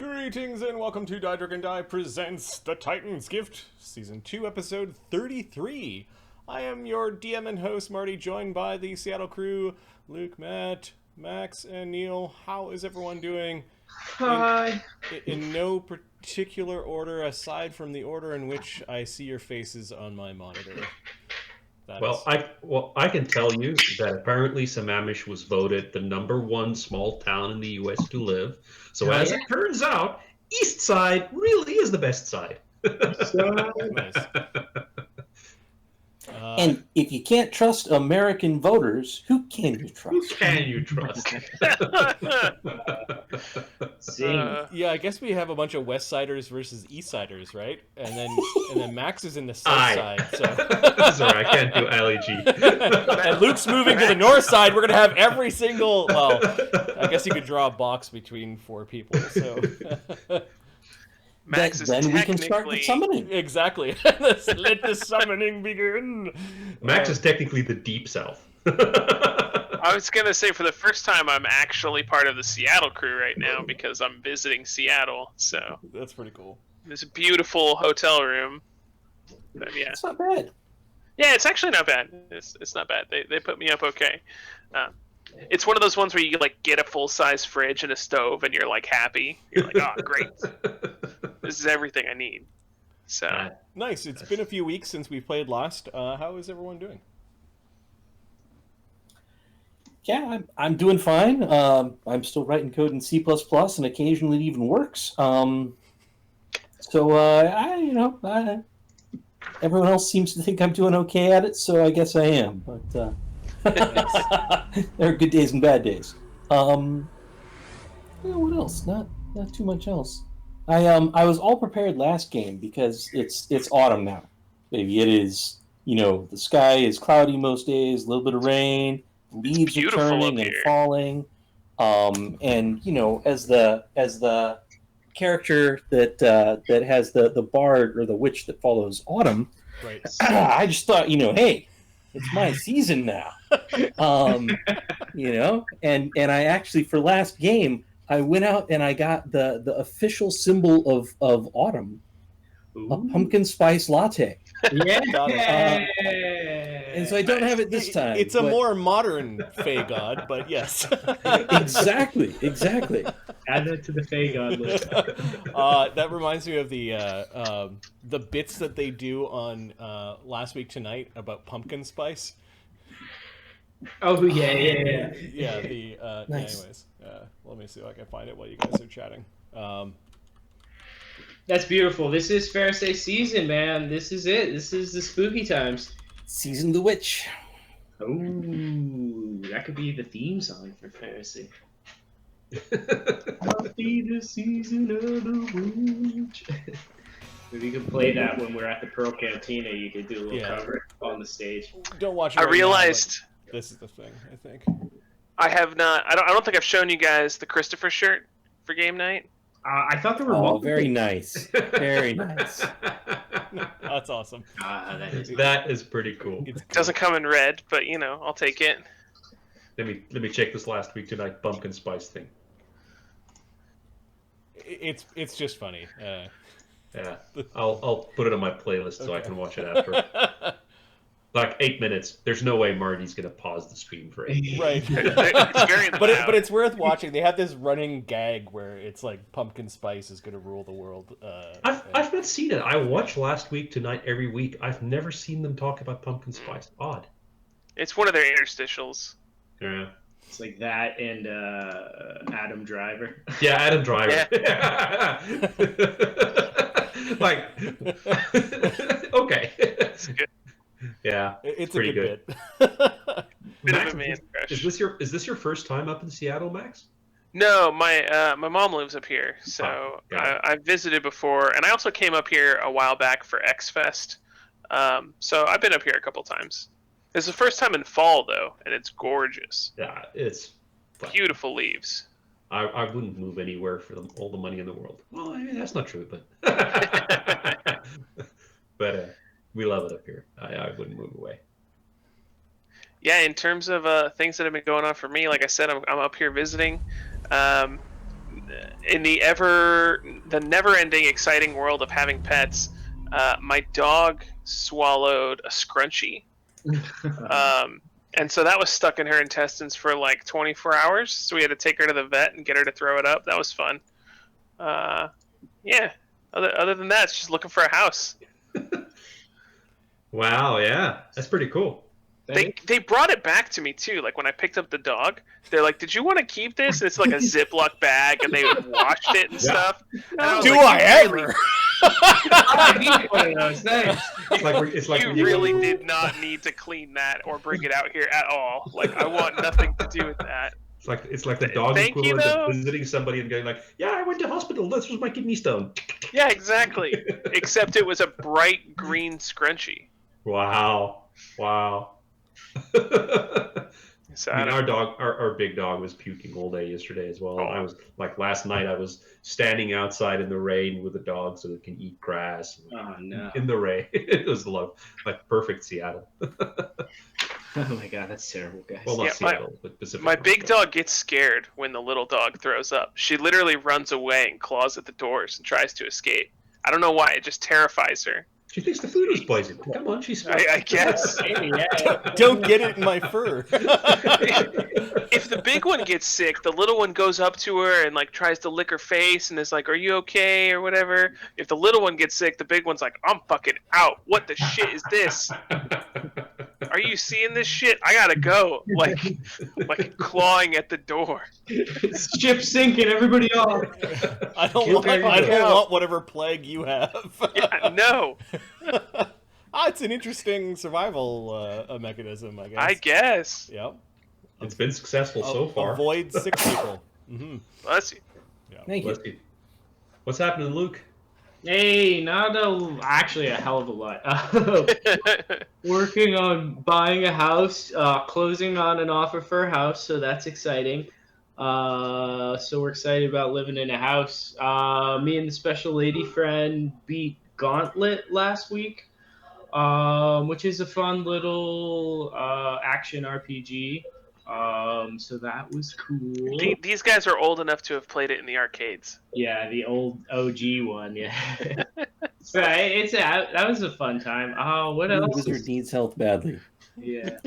Greetings and welcome to Die Drink and Die presents The Titan's Gift, Season 2, Episode 33. I am your DM and host, Marty, joined by the Seattle crew, Luke, Matt, Max, and Neil. How is everyone doing? Hi. In no particular order, aside from the order in which I see your faces on my monitor. I can tell you that apparently Sammamish was voted the #1 small town in the U.S. to live. So as it turns out, East Side really is the best side. Nice. And if you can't trust American voters, who can you trust? Who can you trust? Yeah, I guess we have a bunch of West Siders versus East Siders, right? And then Max is in the South Side. So sorry, I can't do LEG. And Luke's moving to the North Side. We're gonna have every single. Well, I guess you could draw a box between four people. So. Max is then we can start the summoning. Exactly. Let the summoning begin. Max is technically the Deep South. I was going to say, for the first time, I'm actually part of the Seattle crew right now because I'm visiting Seattle. So that's pretty cool. There's a beautiful hotel room. But, yeah. It's not bad. Yeah, it's actually not bad. It's not bad. They put me up okay. It's one of those ones where you like get a full-size fridge and a stove, and you're like happy. You're like, oh, great. This is everything I need. So nice. It's been a few weeks since we played last. How is everyone doing? Yeah, I'm doing fine. I'm still writing code in C++, and occasionally it even works. Everyone else seems to think I'm doing okay at it, so I guess I am. But there are good days and bad days. What else? Not too much else. I was all prepared last game because it's autumn now. Maybe it is. The sky is cloudy most days, a little bit of rain, leaves are turning and falling. And as the character that has the bard or the witch that follows autumn, right. I just thought, hey, it's my season now. And I actually, for last game, I went out and I got the official symbol of autumn, a pumpkin spice latte. Yeah. And so I don't have it this time. It's a more modern Fey God, but yes. Exactly. Add that to the Fey God list. That reminds me of the bits that they do on Last Week Tonight about pumpkin spice. Oh yeah. Yeah. Nice. Anyways, let me see if I can find it while you guys are chatting. That's beautiful. This is Pharisee season, man. This is it. This is the spooky times. Season of the Witch. Oh, that could be the theme song for Pharisee. I'll be the season of the witch. If you could play that when we're at the Pearl Cantina, you could do a little cover on the stage. Don't watch it. I realized this is the thing. I think I have not. I don't think I've shown you guys the Christopher shirt for game night. I thought there were Oh, multiple. very nice. Very nice. that's awesome. That is pretty cool. It Doesn't come in red, but I'll take it. Let me check this Last Week Tonight pumpkin spice thing. It's just funny. Yeah, I'll put it on my playlist so I can watch it after. Like 8 minutes. There's no way Marty's gonna pause the stream for 8 minutes. Right. It's very loud. But it's worth watching. They have this running gag where it's like pumpkin spice is gonna rule the world. I've not seen it. I watch Last Week Tonight every week. I've never seen them talk about pumpkin spice. Odd. It's one of their interstitials. Yeah. It's like that and Adam Driver. Yeah, Adam Driver. Like, okay. It's good. Yeah, it's pretty a good bit. Bit Max, of a man crush. is this your first time up in Seattle, Max? No, my mom lives up here, so I visited before, and I also came up here a while back for X Fest. So I've been up here a couple times. It's the first time in fall though, and it's gorgeous. Yeah, it's Beautiful leaves. I wouldn't move anywhere for all the money in the world. Well, I mean, that's not true, but but we love it up here. I wouldn't move away. Yeah, in terms of things that have been going on for me, like I said, I'm up here visiting. in the never-ending exciting world of having pets, my dog swallowed a scrunchie. And so that was stuck in her intestines for like 24 hours. So we had to take her to the vet and get her to throw it up. That was fun. Yeah. Other than that, it's just looking for a house. Wow, yeah. That's pretty cool. They brought it back to me too. Like when I picked up the dog, they're like, "Did you want to keep this?" And it's like a Ziploc bag, and they washed it and stuff. And Do I ever? I need one of those. Thanks. It's like You when you really go- did not need to clean that or bring it out here at all. Like I want nothing to do with that. It's like the dog Thank you, equivalent though. of visiting somebody and going like, "Yeah, I went to hospital. This was my kidney stone." Yeah, exactly. Except it was a bright green scrunchie. Wow. So I mean, our big dog was puking all day yesterday as well. Oh. I was like last night. I was standing outside in the rain with the dog so it can eat grass Oh no. in the rain. It was like perfect Seattle. Oh my god, that's terrible, guys. Well, not Yeah, Seattle, but Pacific. my big Northwest. dog gets scared when the little dog throws up. She literally runs away and claws at the doors and tries to escape. I don't know why. It just terrifies her. She thinks the food is poisoned. Come on, she's. I guess. Maybe, yeah. Don't get it in my fur. If the big one gets sick, the little one goes up to her and like tries to lick her face and is like, "Are you okay?" or whatever. If the little one gets sick, the big one's like, "I'm fucking out. What the shit is this? Are you seeing this shit? I gotta go." Like clawing at the door. Ship sinking, everybody off. I don't Get want. ready to I go. don't want whatever plague you have. Yeah, no. It's an interesting survival mechanism, I guess. I guess. Yep. It's been successful so far. Avoid sick people. Mm-hmm. Bless you. Thank you. Let's see. What's happening, Luke? Hey, actually a hell of a lot. Working on buying a house, closing on an offer for a house, so that's exciting. So we're excited about living in a house. Me and the special lady friend beat Gauntlet last week, which is a fun little action RPG. So that was cool. These guys are old enough to have played it in the arcades. Yeah, the old OG one. Yeah. So that was a fun time. What The else? wizard needs help badly. Yeah.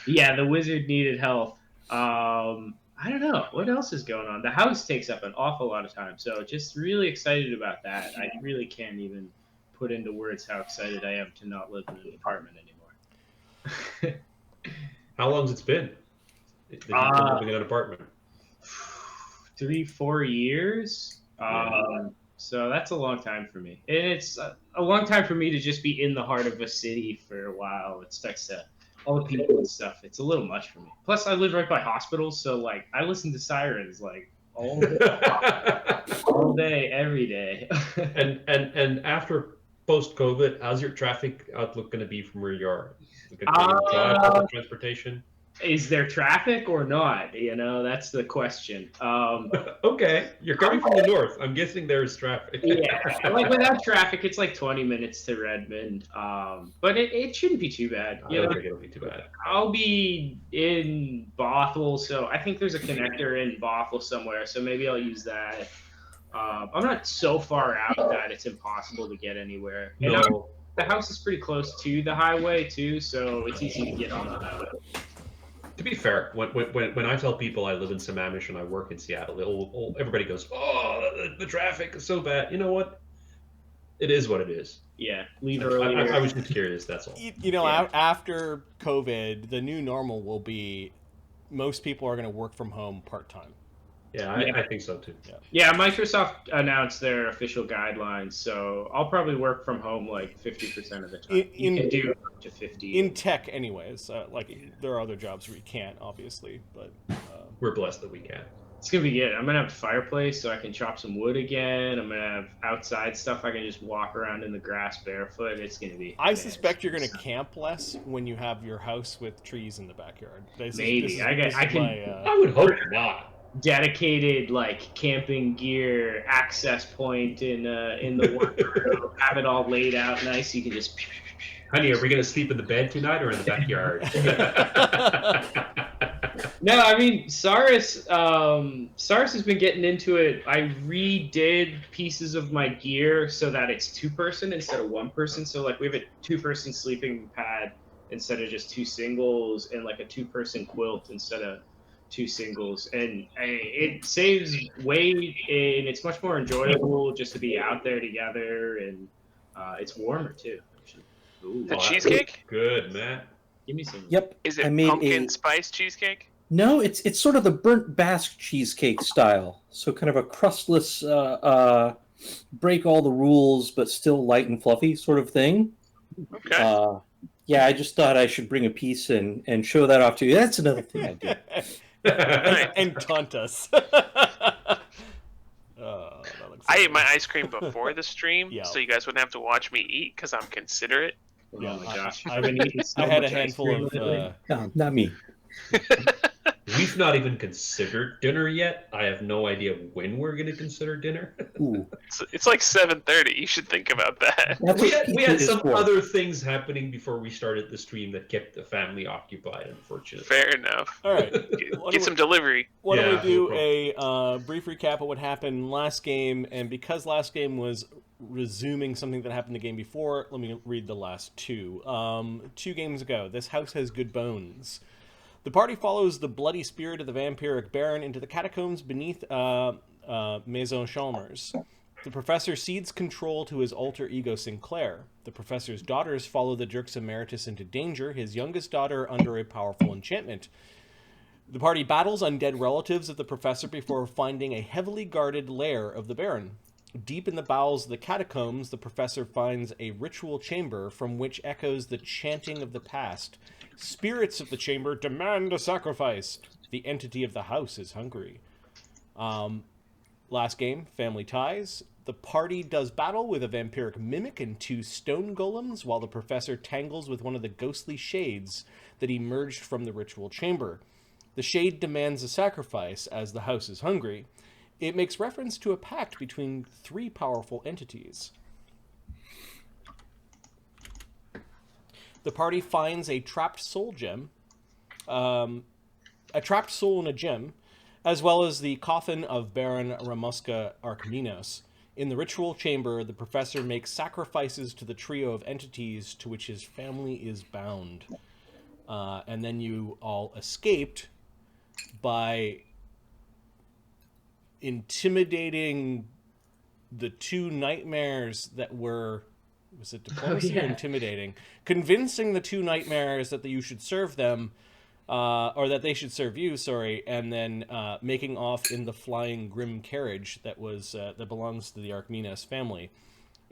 Yeah, the wizard needed help. I don't know what else is going on. The house takes up an awful lot of time, so just really excited about that. I really can't even put into words how excited I am to not live in an apartment anymore. How long's it's been? That you've been living in an apartment. 3-4 years. So that's a long time for me. And it's a long time for me to just be in the heart of a city for a while. It starts to, all the people and stuff, it's a little much for me. Plus, I live right by hospitals, so like I listen to sirens like all day, every day. And after post-COVID, how's your traffic outlook going to be from where you are? Is it gonna be drive, public transportation? Is there traffic or not? You know, that's the question. Okay, you're coming from the north. I'm guessing there's traffic. Yeah, like without traffic, it's like 20 minutes to Redmond. But it shouldn't be too bad. I don't think it'll be too bad. I'll be in Bothell, so I think there's a connector in Bothell somewhere, so maybe I'll use that. I'm not so far out that it's impossible to get anywhere. And No. the house is pretty close to the highway too, so it's easy to get on the highway. To be fair, when I tell people I live in Sammamish and I work in Seattle, everybody goes, "Oh, the traffic is so bad." You know what? It is what it is. Yeah, leave earlier. I was just curious. That's all. You know, Yeah. after COVID, the new normal will be most people are going to work from home part-time. Yeah, I think so too. Yeah, Microsoft announced their official guidelines, so I'll probably work from home like 50% of the time. You can do up to 50. In tech, anyways. There are other jobs where you can't, obviously, but We're blessed that we can. It's gonna be good. I'm gonna have a fireplace so I can chop some wood again. I'm gonna have outside stuff I can just walk around in the grass barefoot. It's gonna be. I suspect you're going to camp less when you have your house with trees in the backyard. Maybe. I can- I would hope not. Dedicated like camping gear access point in the wardrobe. Have it all laid out nice. You can just. Honey, are we going to sleep in the bed tonight or in the backyard? No, I mean Cyrus. Cyrus has been getting into it. I redid pieces of my gear so that it's 2-person instead of 1-person. So like we have a 2-person sleeping pad instead of just 2 singles, and like a 2-person quilt instead of 2 singles. And it saves weight, and it's much more enjoyable just to be out there together, and it's warmer too. Actually. Ooh, The Oh, that cheesecake? looks good, Matt. give me some. Yep. Is I it made pumpkin spice cheesecake? No, it's sort of the burnt Basque cheesecake style. So kind of a crustless, break all the rules but still light and fluffy sort of thing. Okay. Yeah, I just thought I should bring a piece and show that off to you. That's another thing I do. and taunt us. That looks I so ate my good. ice cream before the stream, Yeah. so you guys wouldn't have to watch me eat because I'm considerate. Yeah, Oh my gosh, I- I've been eating so I had a much ice handful cream of. lately. No, not me. We've not even considered dinner yet. I have no idea when we're going to consider dinner. Ooh, It's like 7:30. You should think about that. that's we what had pizza is some for. other things happening before we started the stream that kept the family occupied, unfortunately. Fair enough. All right. Get some delivery. Why don't Yeah, we do no a brief recap of what happened last game? And because last game was resuming something that happened the game before, let me read the last two. 2 games ago, this house has good bones. The party follows the bloody spirit of the vampiric baron into the catacombs beneath Maison Chalmers. The professor cedes control to his alter ego Sinclair. The professor's daughters follow the Jerks Emeritus into danger, his youngest daughter under a powerful enchantment. The party battles undead relatives of the professor before finding a heavily guarded lair of the baron. Deep in the bowels of the catacombs, the professor finds a ritual chamber from which echoes the chanting of the past. Spirits of the chamber demand a sacrifice. The entity of the house is hungry. Last game, family ties. The party does battle with a vampiric mimic and 2 stone golems, while the professor tangles with one of the ghostly shades that emerged from the ritual chamber. The shade demands a sacrifice, as the house is hungry. It makes reference to a pact between 3 powerful entities. The party finds a trapped soul gem, a trapped soul in a gem, as well as the coffin of Baron Ramuska Archiminos. In the ritual chamber, the professor makes sacrifices to the trio of entities to which his family is bound. And then you all escaped by intimidating the 2 nightmares that were... Was it diplomacy or intimidating? Convincing the 2 nightmares that you should serve them, or that they should serve you, sorry, and then making off in the flying grim carriage that was that belongs to the Archiminos family.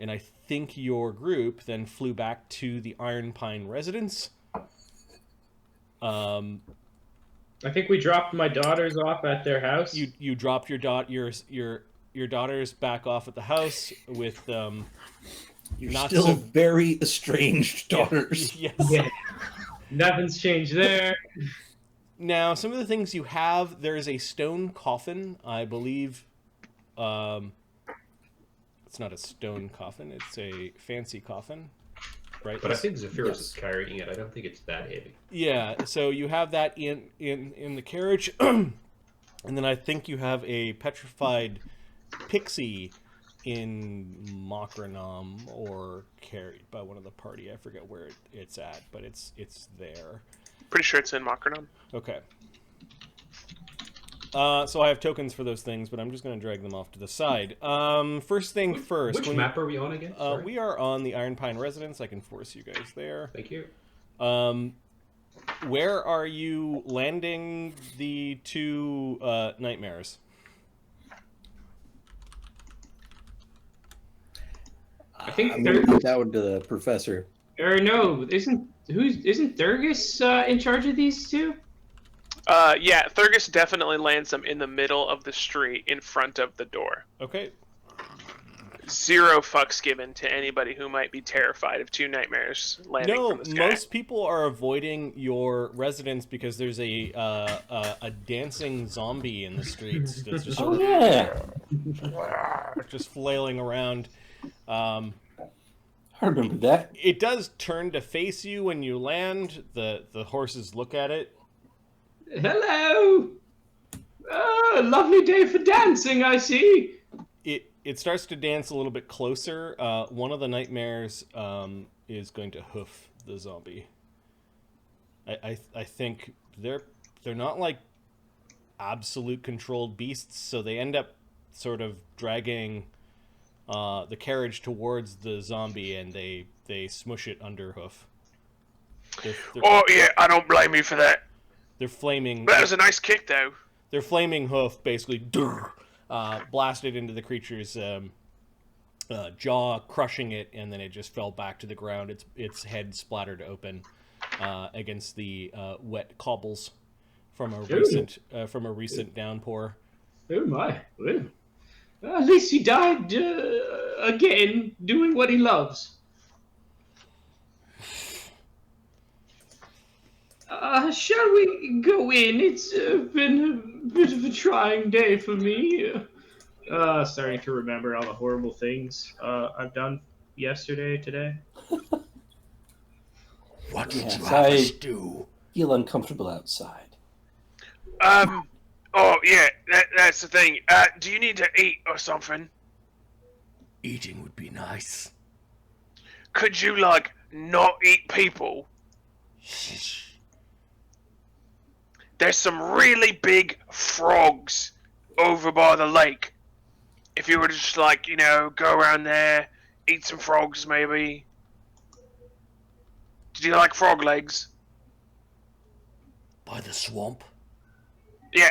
And I think your group then flew back to the Ironpine Residence. I think we dropped my daughters off at their house. You dropped your daughters back off at the house with You're not still so- very estranged daughters. Yes. Yeah. Nothing's changed there. Now, some of the things you have, there is a stone coffin, I believe. It's not a stone coffin, it's a fancy coffin, right? But I think Zephyrus Yes. is carrying it. I don't think it's that heavy. Yeah, so you have that in the carriage, and then I think you have a petrified pixie in Mocranum or carried by one of the party. I forget where it's at, but it's there. Pretty sure it's in Mocranum. Okay. So I have tokens for those things, but I'm just going to drag them off to the side. First thing first. Which map are we on again? Sorry. We are on the Ironpine Residence. I can force you guys there. Thank you. Where are you landing the 2 nightmares? I think I'm gonna put that one to the professor. or no, isn't Thurgus in charge of these 2? Yeah, Thurgus definitely lands them in the middle of the street in front of the door. Okay. 0 fucks given to anybody who might be terrified of 2 nightmares landing No, from the sky. most people are avoiding your residence because there's a dancing zombie in the streets that's just Oh yeah, just flailing around. I remember that. It does turn to face you when you land. The horses look at it. Hello. Lovely day for dancing, I see. It starts to dance a little bit closer. One of the nightmares is going to hoof the zombie. I think they're not like absolute controlled beasts, so they end up sort of dragging the carriage towards the zombie, and they smush it under hoof. Oh yeah, I don't blame you for that. They're flaming. That was a nice kick, though. Their flaming hoof basically blasted into the creature's jaw, crushing it, and then it just fell back to the ground. Its head splattered open against the wet cobbles from a recent downpour. Oh my! Well, at least he died again, doing what he loves. Shall we go in? It's been a bit of a trying day for me. Starting to remember all the horrible things I've done yesterday, today. What did you have us do? Feel uncomfortable outside. Oh yeah, that's the thing. Do you need to eat or something? Eating would be nice. Could you like not eat people? Shh. There's some really big frogs over by the lake. If you were to just like, go around there, eat some frogs maybe. Did you like frog legs? By the swamp? Yeah.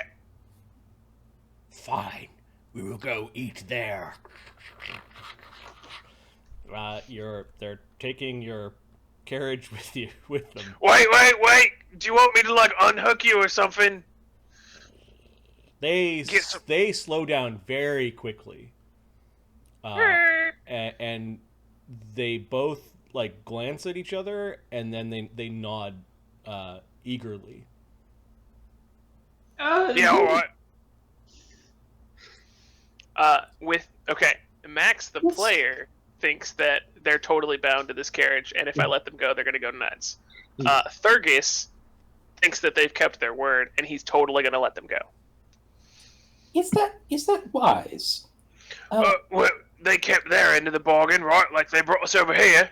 Fine. We will go eat there. They're taking your carriage with them. Wait! Do you want me to like unhook you or something? They slow down very quickly, and they both like glance at each other, and then they nod eagerly. Yeah, all right. Max the player thinks that they're totally bound to this carriage, and if I let them go, they're gonna go nuts. Thurgis thinks that they've kept their word, and he's totally gonna let them go. Is that wise? Well, they kept their end of the bargain, right? Like they brought us over here.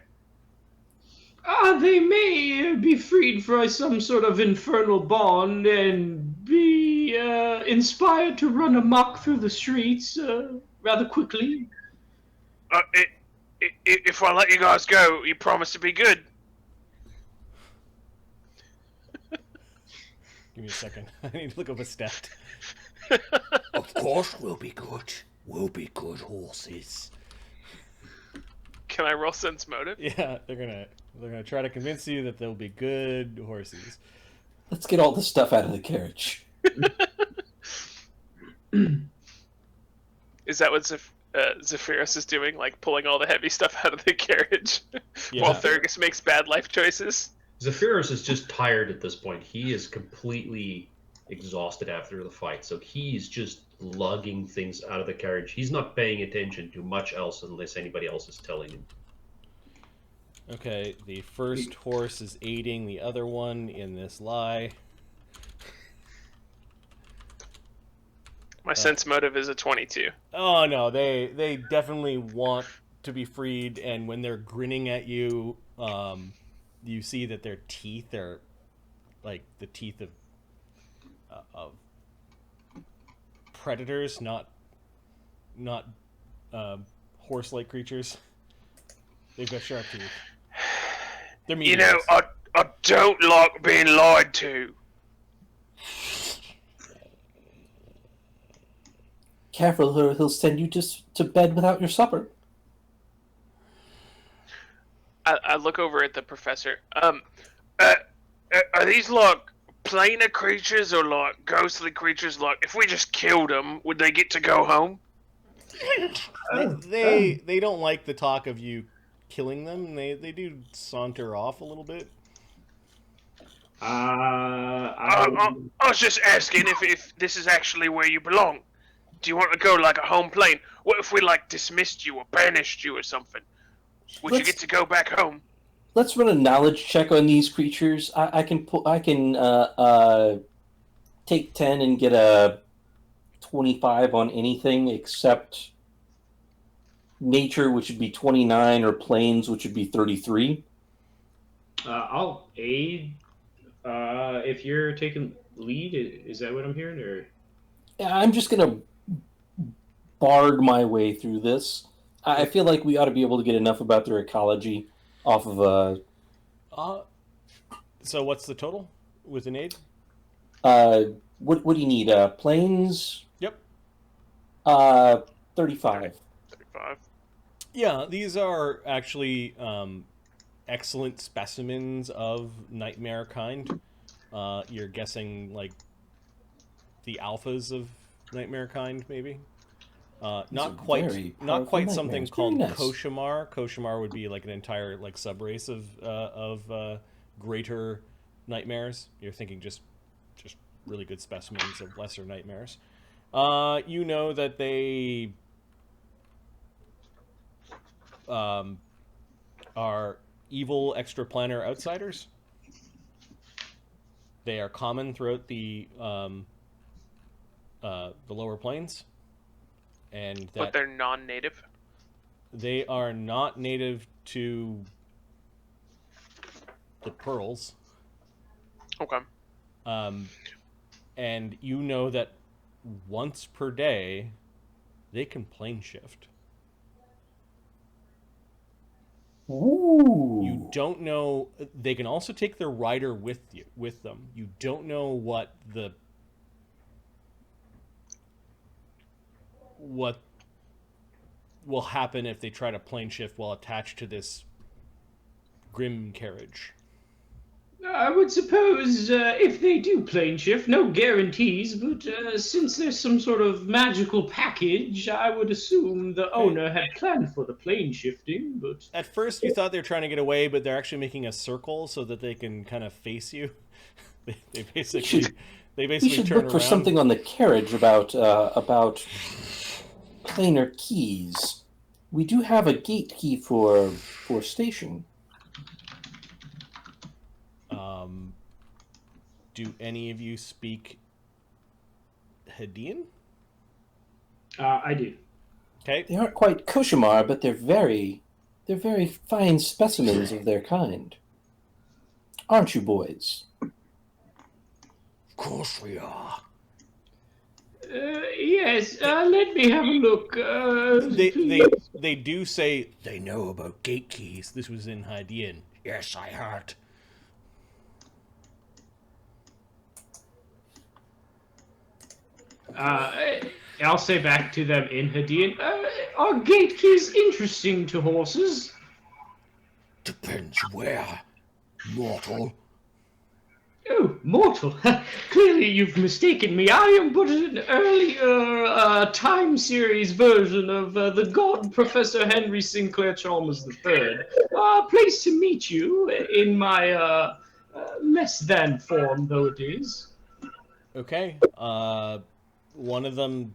They may be freed for some sort of infernal bond and be inspired to run amok through the streets rather quickly. If I let you guys go, you promise to be good. Give me a second. I need to look up a stat. Of course we'll be good. We'll be good horses. Can I roll sense motive? Yeah, they're gonna try to convince you that they'll be good horses. Let's get all the stuff out of the carriage. Is that what Zephyrus is doing? Like pulling all the heavy stuff out of the carriage while Thurgis makes bad life choices? Zephyrus is just tired at this point. He is completely exhausted after the fight, so he's just lugging things out of the carriage. He's not paying attention to much else unless anybody else is telling him. Okay, the first horse is aiding the other one in this lie. My sense motive is a 22. Oh no, they definitely want to be freed, and when they're grinning at you, you see that their teeth are like the teeth of predators, not horse-like creatures. They've got sharp teeth. They're mediums. I don't like being lied to. Careful, or he'll send you just to bed without your supper. I look over at the professor. Are these like planar creatures or like ghostly creatures? Like, if we just killed them, would they get to go home? They don't like the talk of you killing them. They do saunter off a little bit. I was just asking if this is actually where you belong. Do you want to go like a home plane? What if we like dismissed you or banished you or something? Would you get to go back home? Let's run a knowledge check on these creatures. I can take 10 and get a 25 on anything except nature, which would be 29, or plains, which would be 33. I'll aid. If you're taking lead, is that what I'm hearing? Or I'm just going to bard my way through this. I feel like we ought to be able to get enough about their ecology off of So what's the total with an aid? what do you need? Plains? Yep. 35. 35. Yeah, these are actually excellent specimens of nightmare kind. You're guessing like the alphas of nightmare kind, maybe. Not quite something called nice. Koshimar. Koshimar would be like an entire like subrace of greater nightmares. You're thinking just really good specimens of lesser nightmares. You know that they are evil extraplanar outsiders. They are common throughout the lower planes, and that But they're non-native. they are not native to the pearls. Okay. And you know that once per day they can plane shift. Ooh. You don't know. They can also take their rider with them. You don't know what will happen if they try to plane shift while attached to this grim carriage. I would suppose if they do plane shift, no guarantees, but since there's some sort of magical package, I would assume the owner had planned for the plane shifting, but... At first you thought they were trying to get away, but they're actually making a circle so that they can kind of face you. they basically We should turn look for around. something on the carriage about planar keys. We do have a gate key for station. Do any of you speak Hadean? I do. Okay. They aren't quite Koshimar, but they're very fine specimens of their kind. Aren't you, boys? Of course we are. Yes, let me have a look. They do say They know about gate keys. this was in Hadean. Yes, I heard. I'll say back to them in Hadean, are gate keys interesting to horses? Depends where. Mortal. Oh, mortal. Clearly you've mistaken me. I am but an earlier time series version of the god Professor Henry Sinclair Chalmers III. Pleased to meet you in my less than form, though it is. Okay. One of them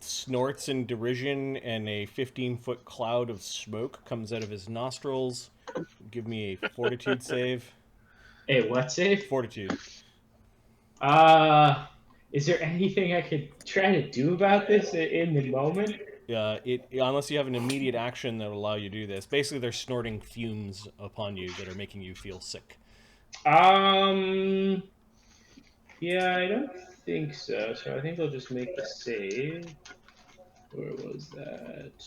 snorts in derision, and a 15-foot cloud of smoke comes out of his nostrils. Give me a fortitude save. Hey, what save? Fortitude. Is there anything I could try to do about this in the moment? Unless you have an immediate action that will allow you to do this. Basically, they're snorting fumes upon you that are making you feel sick. Yeah, I don't think so. So I think I'll just make the save. Where was that?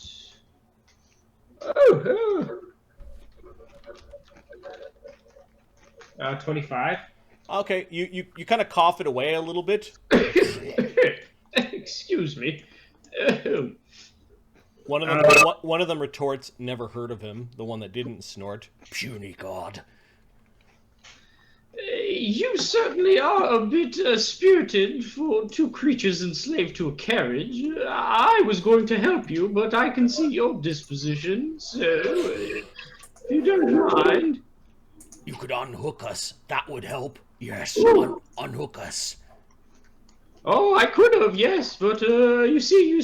Oh! 25. Okay, you kind of cough it away a little bit. Excuse me. One of them retorts, "Never heard of him." The one that didn't snort. Puny god. You certainly are a bit spirited for two creatures enslaved to a carriage. I was going to help you, but I can see your disposition, so if you don't mind. You could unhook us. That would help. Yes, unhook us. Oh, I could have, yes, but you see, you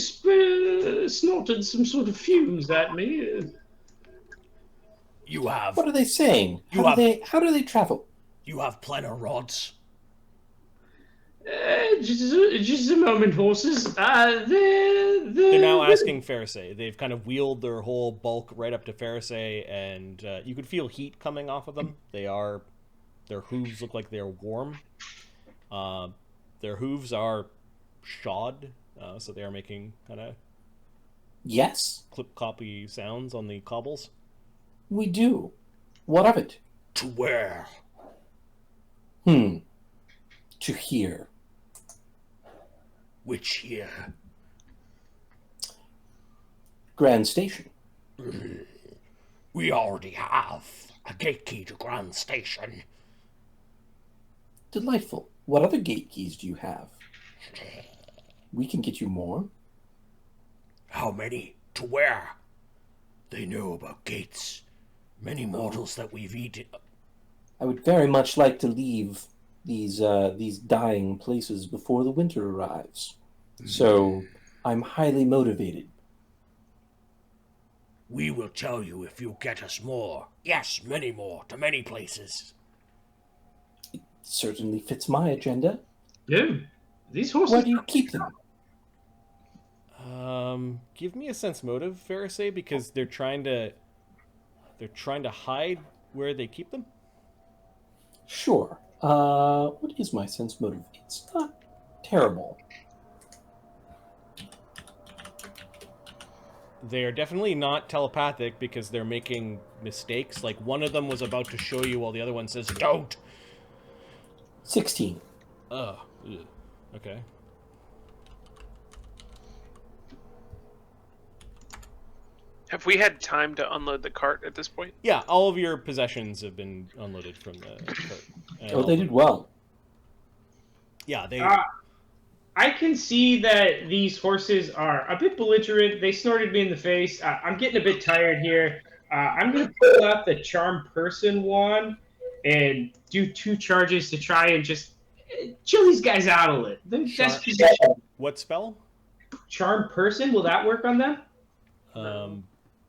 snorted some sort of fumes at me. You have. What are they saying? How do they travel? You have planar rods. Just a moment, horses. They're now asking Pharisee. They've kind of wheeled their whole bulk right up to Pharisee, and you could feel heat coming off of them. Their hooves look like they're warm. Their hooves are shod, so they are making kind of Yes, clip-cloppy sounds on the cobbles. we do. What of it? To where? To here. Which here? Grand Station. We already have a gate key to Grand Station. Delightful. What other gate keys do you have? We can get you more. How many? To where? They know about gates. Many mortals that we've eaten. I would very much like to leave these dying places before the winter arrives. So I'm highly motivated. We will tell you if you get us more. Yes, many more, to many places. Certainly fits my agenda. Yeah, these horses. Where do you keep them? Give me a sense motive, Pharisee, because they're trying to hide where they keep them. Sure. What is my sense motive? It's not terrible. They are definitely not telepathic because they're making mistakes. Like, one of them was about to show you while the other one says, "Don't!" 16. Ugh. Okay. Have we had time to unload the cart at this point? Yeah, all of your possessions have been unloaded from the cart. Oh, they did well. Yeah, they... I can see that these horses are a bit belligerent. They snorted me in the face. I'm getting a bit tired here. I'm going to pull out the Charm Person wand and do 2 charges to try and just chill these guys out a little. They're best position. What spell? Charm Person, will that work on them?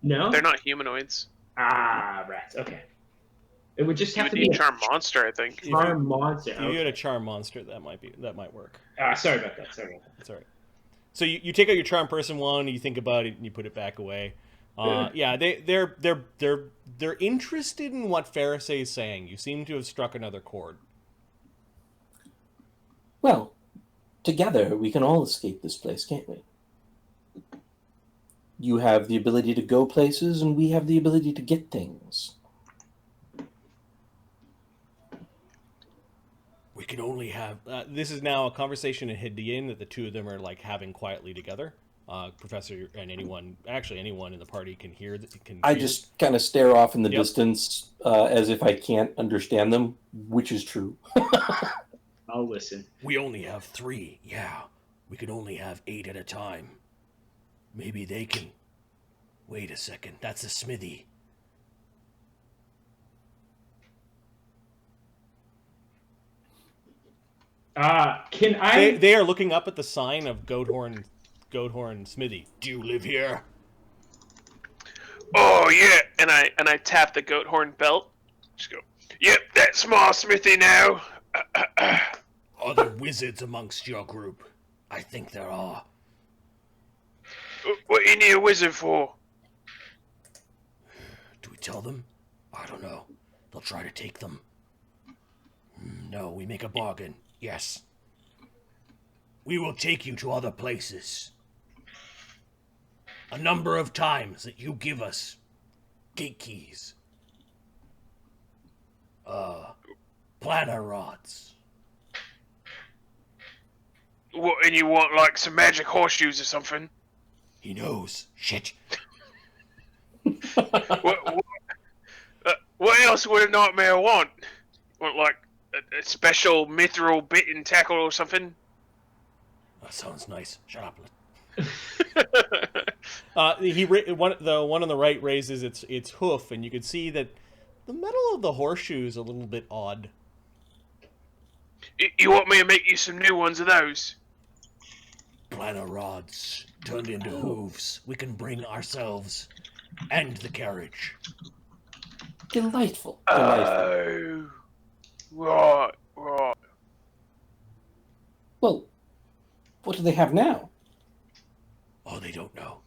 No? They're not humanoids. Ah, rats. Okay. It would just You have would to be need a Charm Monster, I think. Charm Monster. If you get a Charm Monster, that might work. Sorry about that. That's all right. So you take out your Charm Person wand, you think about it, and you put it back away. Yeah, they're interested in what Pharisee is saying. You seem to have struck another chord. Well, together we can all escape this place, can't we? You have the ability to go places, and we have the ability to get things. We can only have... This is now a conversation in Hidian that the two of them are like having quietly together. Professor and anyone in the party can hear. I just kind of stare off in the distance as if I can't understand them, which is true. I'll listen. We only have 3, yeah. We can only have 8 at a time. Maybe they can... Wait a second, that's a smithy. Can I... They are looking up at the sign of Goathorn Smithy. Do you live here? Oh yeah, and I tap the goat horn belt. Just go. Yep, that's my smithy now. Are there wizards amongst your group? I think there are. What you need a wizard for? Do we tell them? I don't know. They'll try to take them. No, we make a bargain. Yes. We will take you to other places. A number of times that you give us gate keys. Planner rods. What, and you want like some magic horseshoes or something? He knows. Shit. What else would a nightmare want? Want like a special mithril bit and tackle or something? That sounds nice. Shut up. The one on the right raises its hoof, and you can see that the metal of the horseshoe is a little bit odd. You want me to make you some new ones of those? Planner rods turned into hooves. We can bring ourselves and the carriage. Delightful. Oh, right. Well, what do they have now? Oh, they don't know.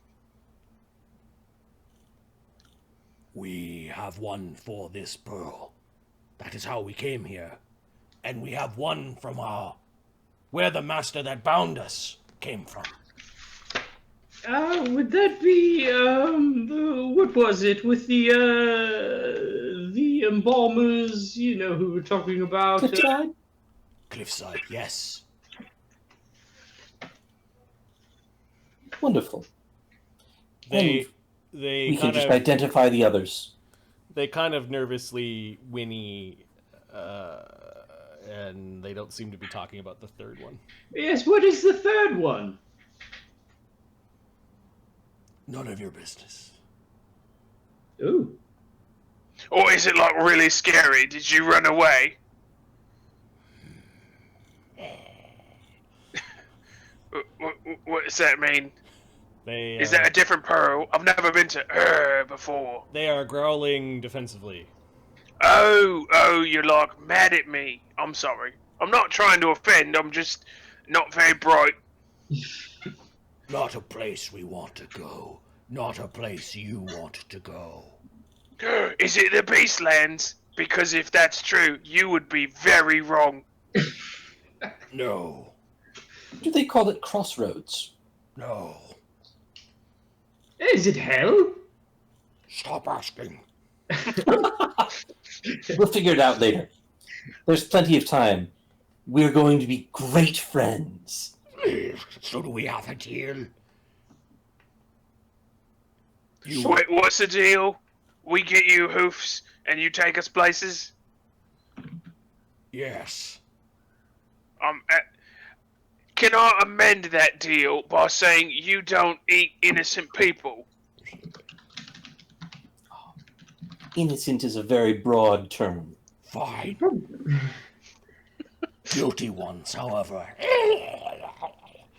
We have one for this pearl. That is how we came here. And we have one from where the master that bound us came from. Would that be, what was it, with the embalmers, you know, who we're talking about? Cliffside? Cliffside, yes. Wonderful. They We can kind just of identify the others. they kind of nervously whinny, and they don't seem to be talking about the third one. Yes, what is the third one? None of your business. Ooh. Or is it like really scary? Did you run away? What does that mean? Is that a different pearl? I've never been to before. They are growling defensively. Oh, you're like mad at me. I'm sorry. I'm not trying to offend. I'm just not very bright. Not a place we want to go. Not a place you want to go. Is it the Beastlands? Because if that's true, you would be very wrong. No. Do they call it Crossroads? No. Is it hell? Stop asking. We'll figure it out later. There's plenty of time. We're going to be great friends. So do we have a deal? Wait, what's the deal? We get you hoofs and you take us places? Yes. Can I amend that deal by saying you don't eat innocent people? Innocent is a very broad term. Fine. Guilty ones, however.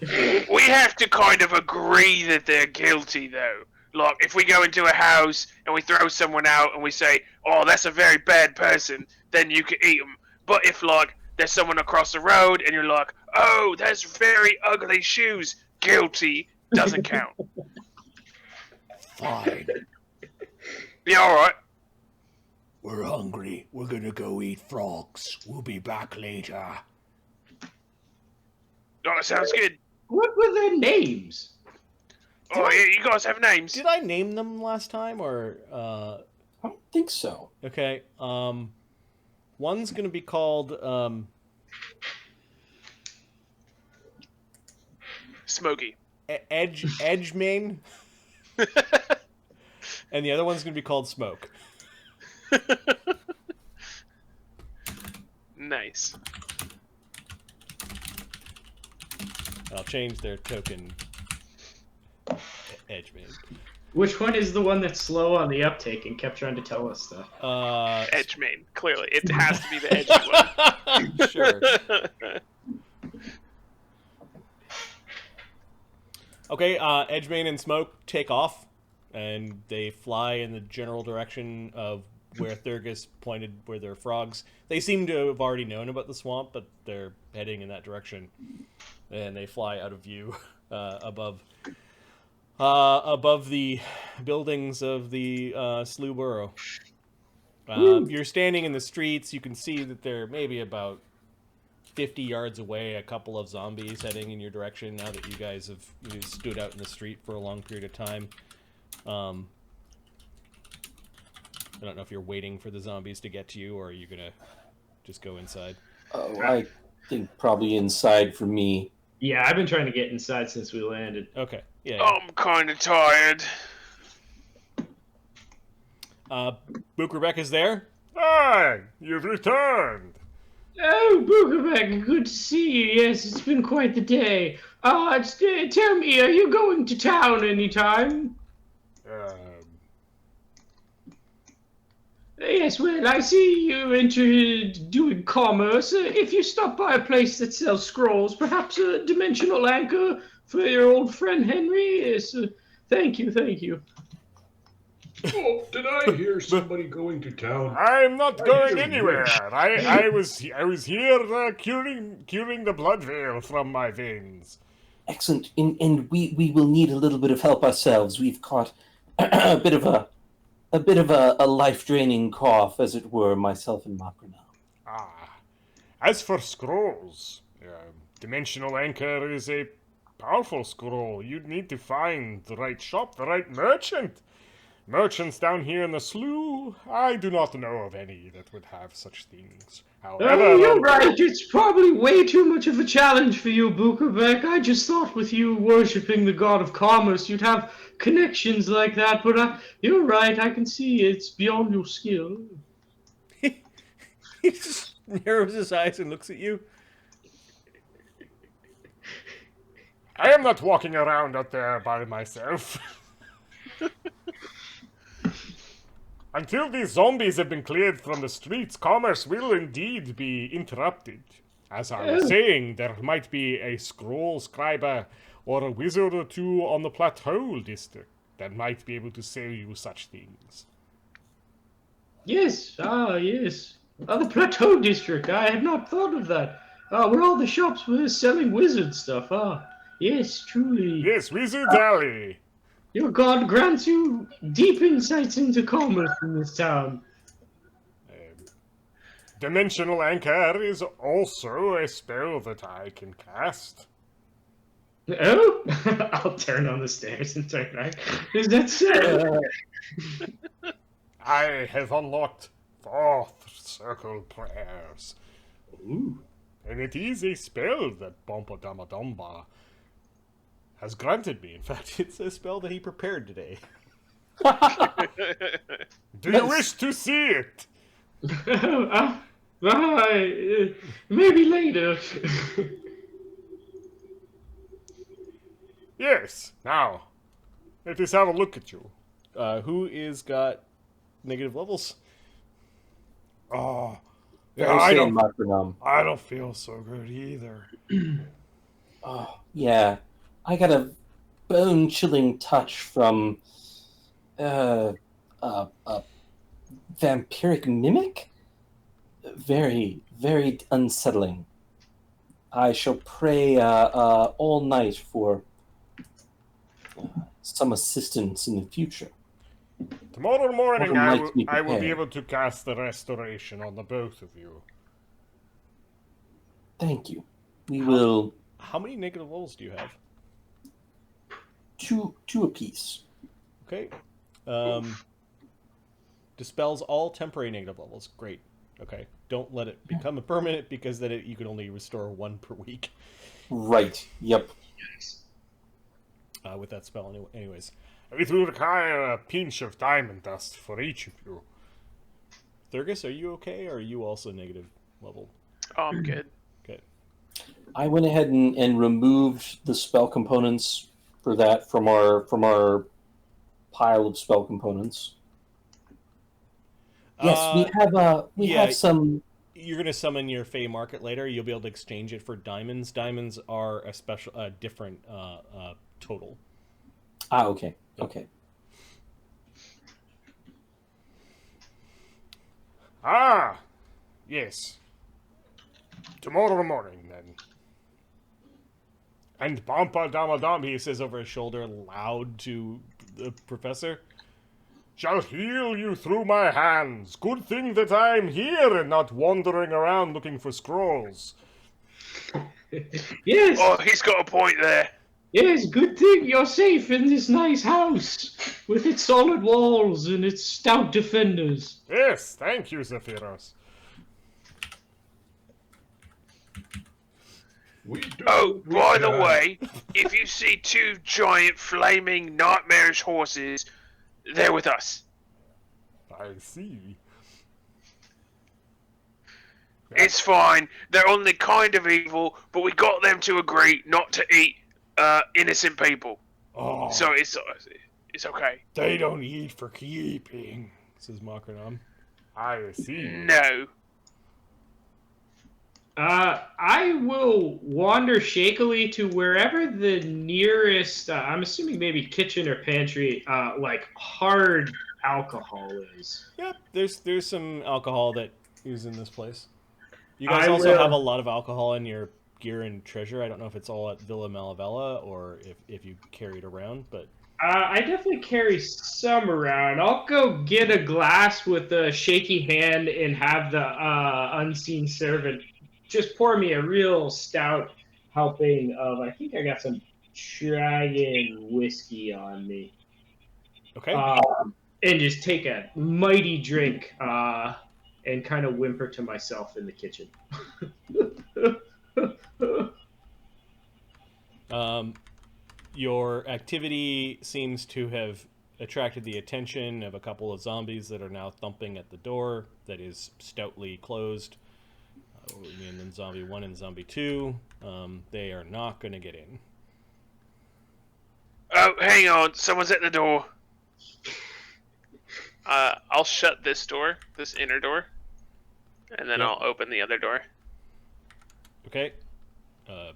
We have to kind of agree that they're guilty, though. Like, if we go into a house and we throw someone out and we say, oh, that's a very bad person, then you can eat them. But if, like, there's someone across the road and you're like, oh, that's very ugly shoes, guilty, doesn't count. Fine. Be alright. We're hungry. We're gonna go eat frogs. We'll be back later. Oh, that sounds good. What were their names? Oh, yeah, you guys have names. Did I name them last time, or I don't think so. okay? One's gonna be called Smokey. Edgemane, and the other one's gonna be called Smoke. Nice. I'll change their token. Edgemane. Which one is the one that's slow on the uptake and kept trying to tell us stuff? Edgemane, clearly. It has to be the edgy one. Sure. Okay, Edgemane and Smoke take off, and they fly in the general direction of where Thurgus pointed, where there are frogs. They seem to have already known about the swamp, but they're heading in that direction. And they fly out of view above the buildings of the Slough Borough. You're standing in the streets. You can see that they're maybe about 50 yards away, a couple of zombies heading in your direction now that you guys have stood out in the street for a long period of time. I don't know if you're waiting for the zombies to get to you, or are you gonna just go inside? Oh, I think probably inside for me. Yeah, I've been trying to get inside since we landed. Okay, yeah. I'm kind of tired. Oh. Rebecca's there. Hi, you've returned. Oh, Boogerbeck, good to see you. Yes, it's been quite the day. Tell me, are you going to town anytime? Yes, well, I see you entered doing commerce. If you stop by a place that sells scrolls, perhaps a dimensional anchor for your old friend Henry? Yes, thank you, thank you. Oh, did I hear somebody going to town? I'm not I going hear anywhere. rich. I was here curing the blood veil from my veins. Excellent. And we will need a little bit of help ourselves. We've caught a bit of a life draining cough, as it were, myself and Makrona. As for scrolls, Dimensional Anchor is a powerful scroll. You'd need to find the right shop, the right merchant. Merchants down here in the slough, I do not know of any that would have such things. However, You're right. It's probably way too much of a challenge for you, Bukovac. I just thought with you worshipping the god of commerce, you'd have connections like that. But you're right. I can see it's beyond your skill. he just narrows his eyes and looks at you. I am not walking around out there by myself. Until these zombies have been cleared from the streets, commerce will indeed be interrupted. As I was saying, there might be a scroll scriber or a wizard or two on the plateau district that might be able to sell you such things. Yes. Yes. The plateau district. I had not thought of that. Where all the shops were selling wizard stuff. Yes, truly. Yes, Wizard's Alley. Your god grants you deep insights into commerce in this town. Dimensional Anchor is also a spell that I can cast. Oh? I'll turn on the stairs and turn back. Is that so? I have unlocked Fourth Circle Prayers. Ooh. And it is a spell that Bompa Dama Dumba has granted me. In fact, it's a spell that he prepared today. Do you wish to see it? Maybe later. Yes. Now, let us have a look at you. Who is got negative levels? Oh, yeah, I don't feel so good either. Oh, yeah. I got a bone-chilling touch from a vampiric mimic. Very, very unsettling. I shall pray all night for some assistance in the future. Tomorrow morning, I will be prepared. able to cast the restoration on the both of you. Thank you. We will How many negative levels do you have? two apiece. Okay. Dispels all temporary negative levels. Great. Okay. Don't let it become a permanent, because then you can only restore one per week. Right. Yep. With that spell, anyways. It will require a pinch of diamond dust for each of you. Thurgus, are you okay, or are you also negative level? Oh, I'm good. Okay. I went ahead and removed the spell components for that from our pile of spell components. Yes, we have some. You're gonna summon your Fey Market later. You'll be able to exchange it for diamonds. Diamonds are a different total. Okay. Okay. Yes. Tomorrow morning, then. And Bampa Damadam, he says over his shoulder loud to the professor, shall heal you through my hands. Good thing that I'm here and not wandering around looking for scrolls. Yes. Oh, he's got a point there. Yes, good thing you're safe in this nice house with its solid walls and its stout defenders. Yes, thank you, Zephyros. Oh, by the way, if you see two giant flaming nightmarish horses, they're with us. I see. It's fine. They're only kind of evil, but we got them to agree not to eat innocent people. Oh, So it's okay. they don't eat for keeping, says Makranam. I see. No. I will wander shakily to wherever the nearest, I'm assuming maybe kitchen or pantry, like hard alcohol is. Yeah, there's some alcohol that is in this place. You guys also have a lot of alcohol in your gear and treasure. I don't know if it's all at Villa Malavella or if you carry it around, but I definitely carry some around. I'll go get a glass with a shaky hand and have the unseen servant just pour me a real stout helping of, I think I got some dragon whiskey on me. okay. And just take a mighty drink and kind of whimper to myself in the kitchen. Your activity seems to have attracted the attention of a couple of zombies that are now thumping at the door that is stoutly closed. And then zombie 1 and zombie 2, they are not going to get in. Oh, hang on. Someone's at the door. I'll shut this door, this inner door, and then I'll open the other door. Okay. Do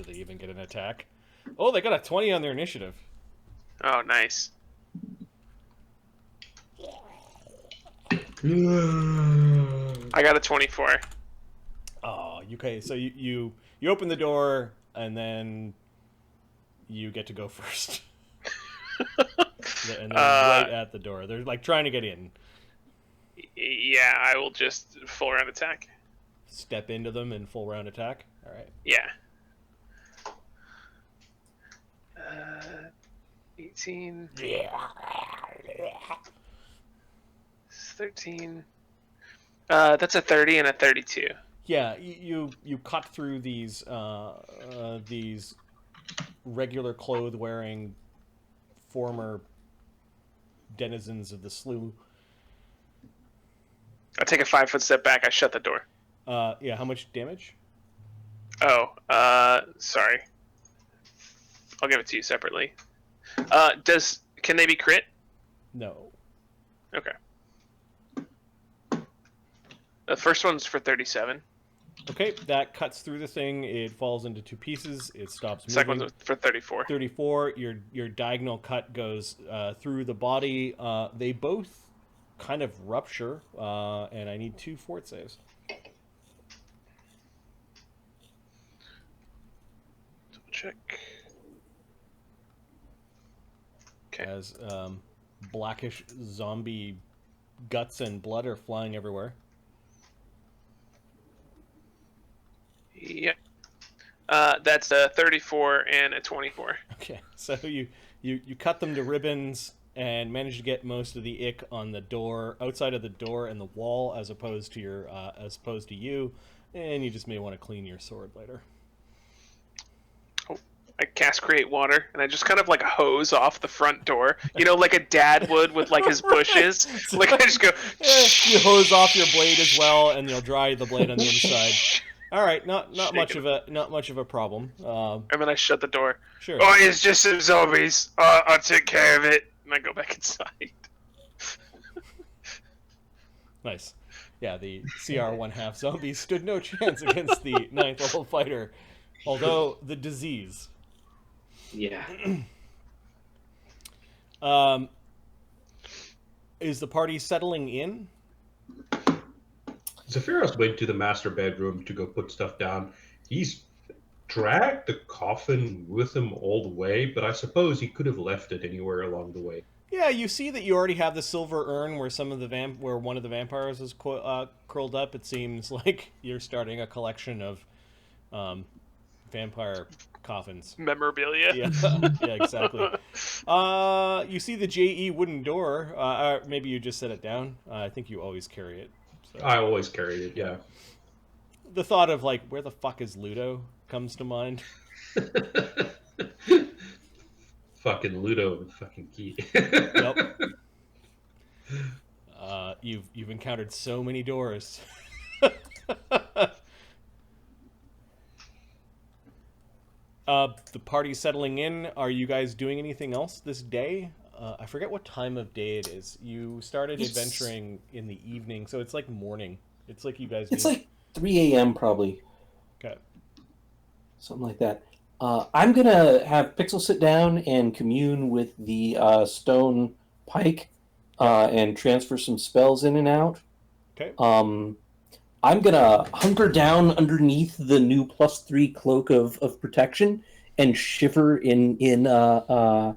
they even get an attack? Oh, they got a 20 on their initiative. Oh, nice. I got a 24. Oh, okay. So you open the door and then you get to go first. And then right at the door, they're like trying to get in. Yeah, I will just full round attack. Step into them and full round attack. All right. Yeah. 18. Yeah. 13. That's a 30 and a 32. Yeah, you cut through these regular clothes wearing former denizens of the slough. I take a 5-foot step back. I shut the door. Yeah. How much damage? Oh, sorry. I'll give it to you separately. Can they be crit? No. Okay. The first one's for 37. Okay, that cuts through the thing. It falls into two pieces. It stops moving. Second one's for 34. 34. Your diagonal cut goes through the body. They both kind of rupture, and I need 2 fort saves. Double check. Okay. As blackish zombie guts and blood are flying everywhere. Yep. That's a 34 and a 24. Okay, so you cut them to ribbons and manage to get most of the ick on the door, outside of the door and the wall, as opposed to you, and you just may want to clean your sword later. Oh, I cast Create Water, and I just kind of like hose off the front door, like a dad would with like his bushes. Like I just go. You hose off your blade as well, and you'll dry the blade on the inside. All right, not much of a problem. And then I shut the door. Sure. Oh, it's just some zombies. I'll take care of it. And I go back inside. Nice. Yeah, the CR 1/2 zombies stood no chance against the 9th level fighter, although the disease. Yeah. Is the party settling in? Zephyros went to the master bedroom to go put stuff down. He's dragged the coffin with him all the way, but I suppose he could have left it anywhere along the way. Yeah, you see that you already have the silver urn where where one of the vampires is curled up. It seems like you're starting a collection of vampire coffins. Memorabilia. Yeah, yeah, exactly. You see the JE wooden door. Or maybe you just set it down. I think you always carry it. So. I always carried it, yeah. The thought of, like, where the fuck is Ludo comes to mind. Fucking Ludo with fucking key. Yep. You've encountered so many doors. The party's settling in. Are you guys doing anything else this day? I forget what time of day it is. You started adventuring in the evening, so it's like morning. It's like you guys... It's like 3 a.m. probably. Okay. Something like that. I'm going to have Pixel sit down and commune with the stone pike and transfer some spells in and out. Okay. I'm gonna hunker down underneath the new +3 cloak of protection and shiver in 2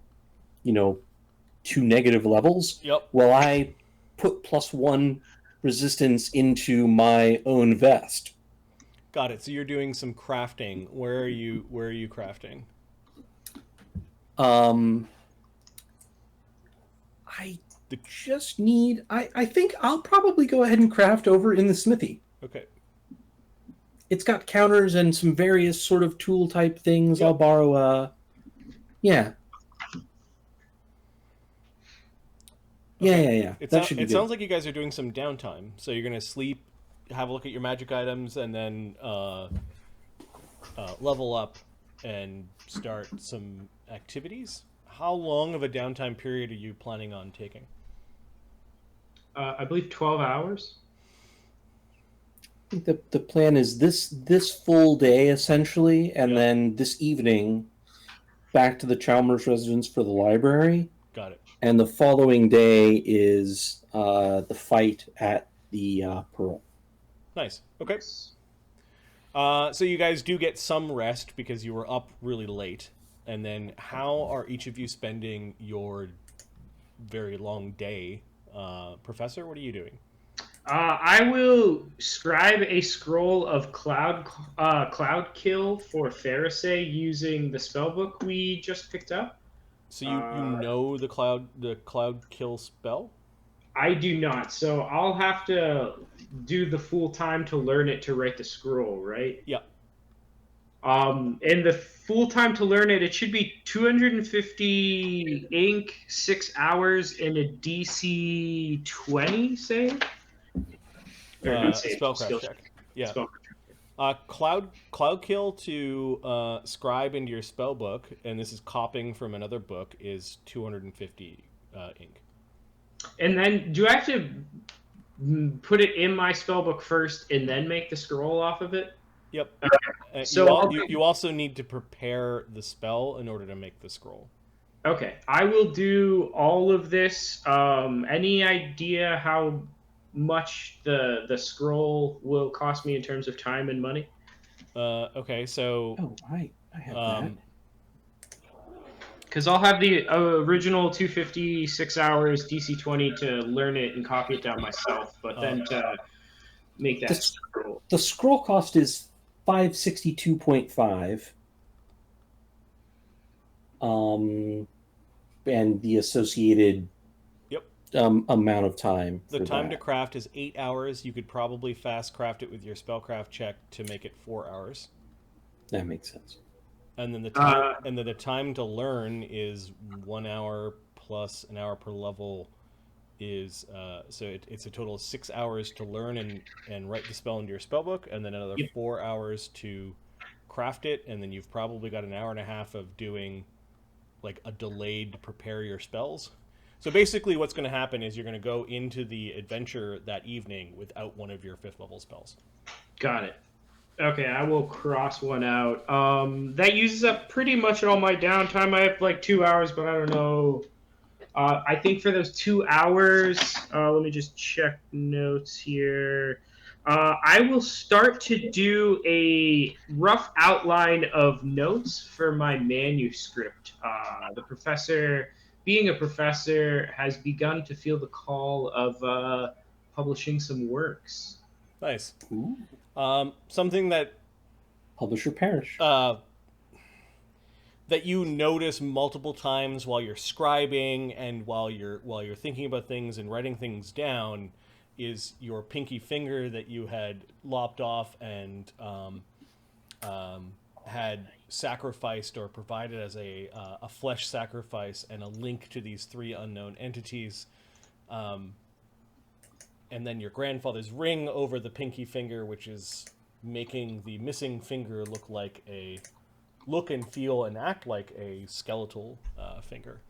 negative levels. Yep. While I put +1 resistance into my own vest. Got it. So you're doing some crafting. Where are you crafting? I just need. I think I'll probably go ahead and craft over in the smithy. Okay. It's got counters and some various sort of tool type things. Yep. I'll borrow. Yeah. Okay. Yeah. That should be it good. sounds like you guys are doing some downtime. So you're gonna sleep, have a look at your magic items, and then level up and start some activities. How long of a downtime period are you planning on taking? I believe 12 hours. I think the plan is this full day essentially, and then this evening back to the Chalmers residence for the library. Got it. And the following day is the fight at the Pearl. Nice. Okay. So you guys do get some rest because you were up really late. And then how are each of you spending your very long day? Professor, what are you doing? I will scribe a scroll of cloud kill for Pharisee using the spellbook we just picked up. So you know the cloud kill spell? I do not. So I'll have to do the full time to learn it to write the scroll, right? Yeah. And the full time to learn it, it should be 250 ink, 6 hours, in a DC 20 save. Spellcraft check. Yeah. Cloud kill to scribe into your spell book, and this is copying from another book, is 250 ink. And then do I have to put it in my spell book first and then make the scroll off of it? Yep. So you also need to prepare the spell in order to make the scroll. Okay, I will do all of this. Any idea how much the scroll will cost me in terms of time and money? Okay, so... Oh, I have that. Because I'll have the original 256 hours DC 20 to learn it and copy it down myself, but then to make that scroll. The scroll cost is 562.5. And the associated amount of time. The time to craft is 8 hours. You could probably fast craft it with your spellcraft check to make it 4 hours. That makes sense. And then the time to learn is 1 hour plus an hour per level. Is it's a total of 6 hours to learn and write the spell into your spellbook, and then another 4 hours to craft it, and then you've probably got an hour and a half of doing like a delayed to prepare your spells. So basically what's going to happen is you're going to go into the adventure that evening without one of your 5th level spells. Got it. Okay, I will cross one out. That uses up pretty much all my downtime. I have like 2 hours, but I don't know. I think for those 2 hours, let me just check notes here. I will start to do a rough outline of notes for my manuscript. The professor, being a professor, has begun to feel the call of publishing some works. Nice. Ooh. Something that Publisher perish. That you notice multiple times while you're scribing and while you're thinking about things and writing things down is your pinky finger that you had lopped off and had sacrificed or provided as a flesh sacrifice, and a link to these 3 unknown entities, and then your grandfather's ring over the pinky finger, which is making the missing finger look and feel and act like a skeletal finger.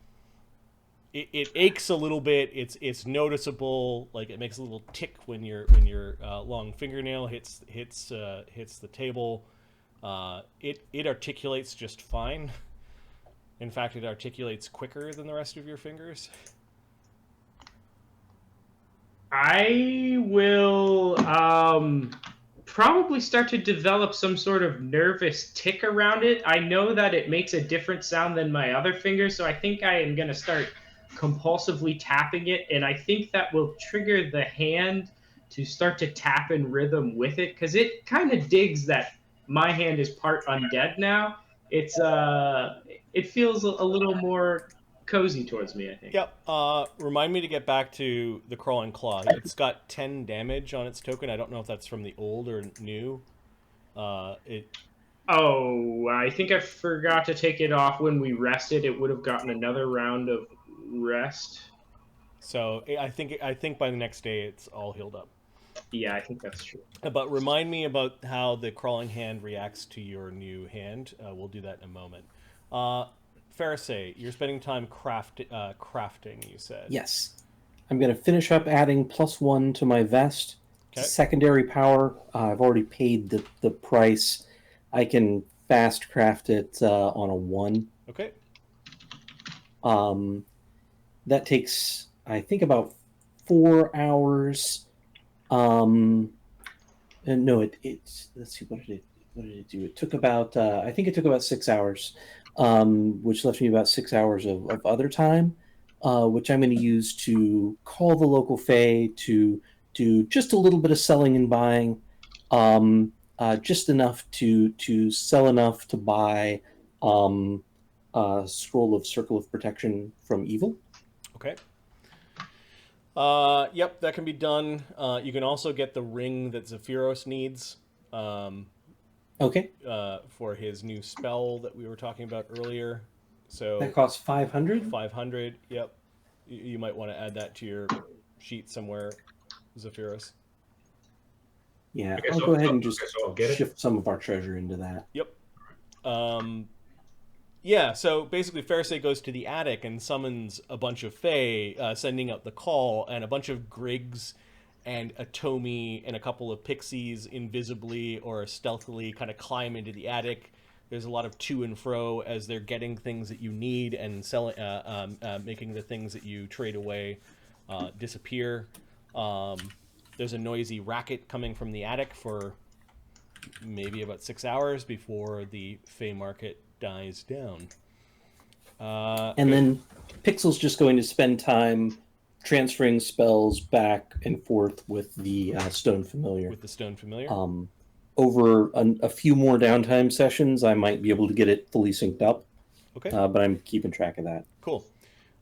It aches a little bit. It's noticeable. Like it makes a little tick when your long fingernail hits the table. It articulates just fine. In fact, it articulates quicker than the rest of your fingers. I will probably start to develop some sort of nervous tick around it. I know that it makes a different sound than my other fingers, so I think I am going to start compulsively tapping it, and I think that will trigger the hand to start to tap in rhythm with it, because it kind of digs that my hand is part undead now. It feels a little more cozy towards me, I think. Yep. Remind me to get back to the crawling claw. It's got 10 damage on its token. I don't know if that's from the old or new. Oh, I think I forgot to take it off when we rested. It would have gotten another round of rest. So I think by the next day it's all healed up. Yeah, I think that's true. But remind me about how the crawling hand reacts to your new hand. We'll do that in a moment. Pharisee, you're spending time crafting, you said. Yes. I'm going to finish up adding +1 to my vest. Okay. Secondary power. I've already paid the price. I can fast craft it on a 1. Okay. That takes, I think, about 4 hours. And no, it's let's see, what did it do? It took about I think it took about 6 hours, which left me about 6 hours of other time, which I'm going to use to call the local fae, to do just a little bit of selling and buying, just enough to sell enough to buy a scroll of Circle of Protection from Evil. Okay. Yep, that can be done. You can also get the ring that Zephyros needs. Okay. For his new spell that we were talking about earlier. So That costs 500. 500. Yep. You might want to add that to your sheet somewhere, Zephyros. Yeah, Okay, I'll so- go ahead and okay, just so I'll get it. shift some of our treasure into that. Yep. Yeah, so basically Pharisee goes to the attic and summons a bunch of fae, sending out the call, and a bunch of Griggs and a Tomy and a couple of pixies invisibly or stealthily kind of climb into the attic. There's a lot of to and fro as they're getting things that you need and selling, making the things that you trade away disappear. There's a noisy racket coming from the attic for maybe about 6 hours before the fae market dies down. And then Pixel's just going to spend time transferring spells back and forth with the Stone Familiar. With the Stone Familiar? Over a few more downtime sessions, I might be able to get it fully synced up. Okay. But I'm keeping track of that. Cool.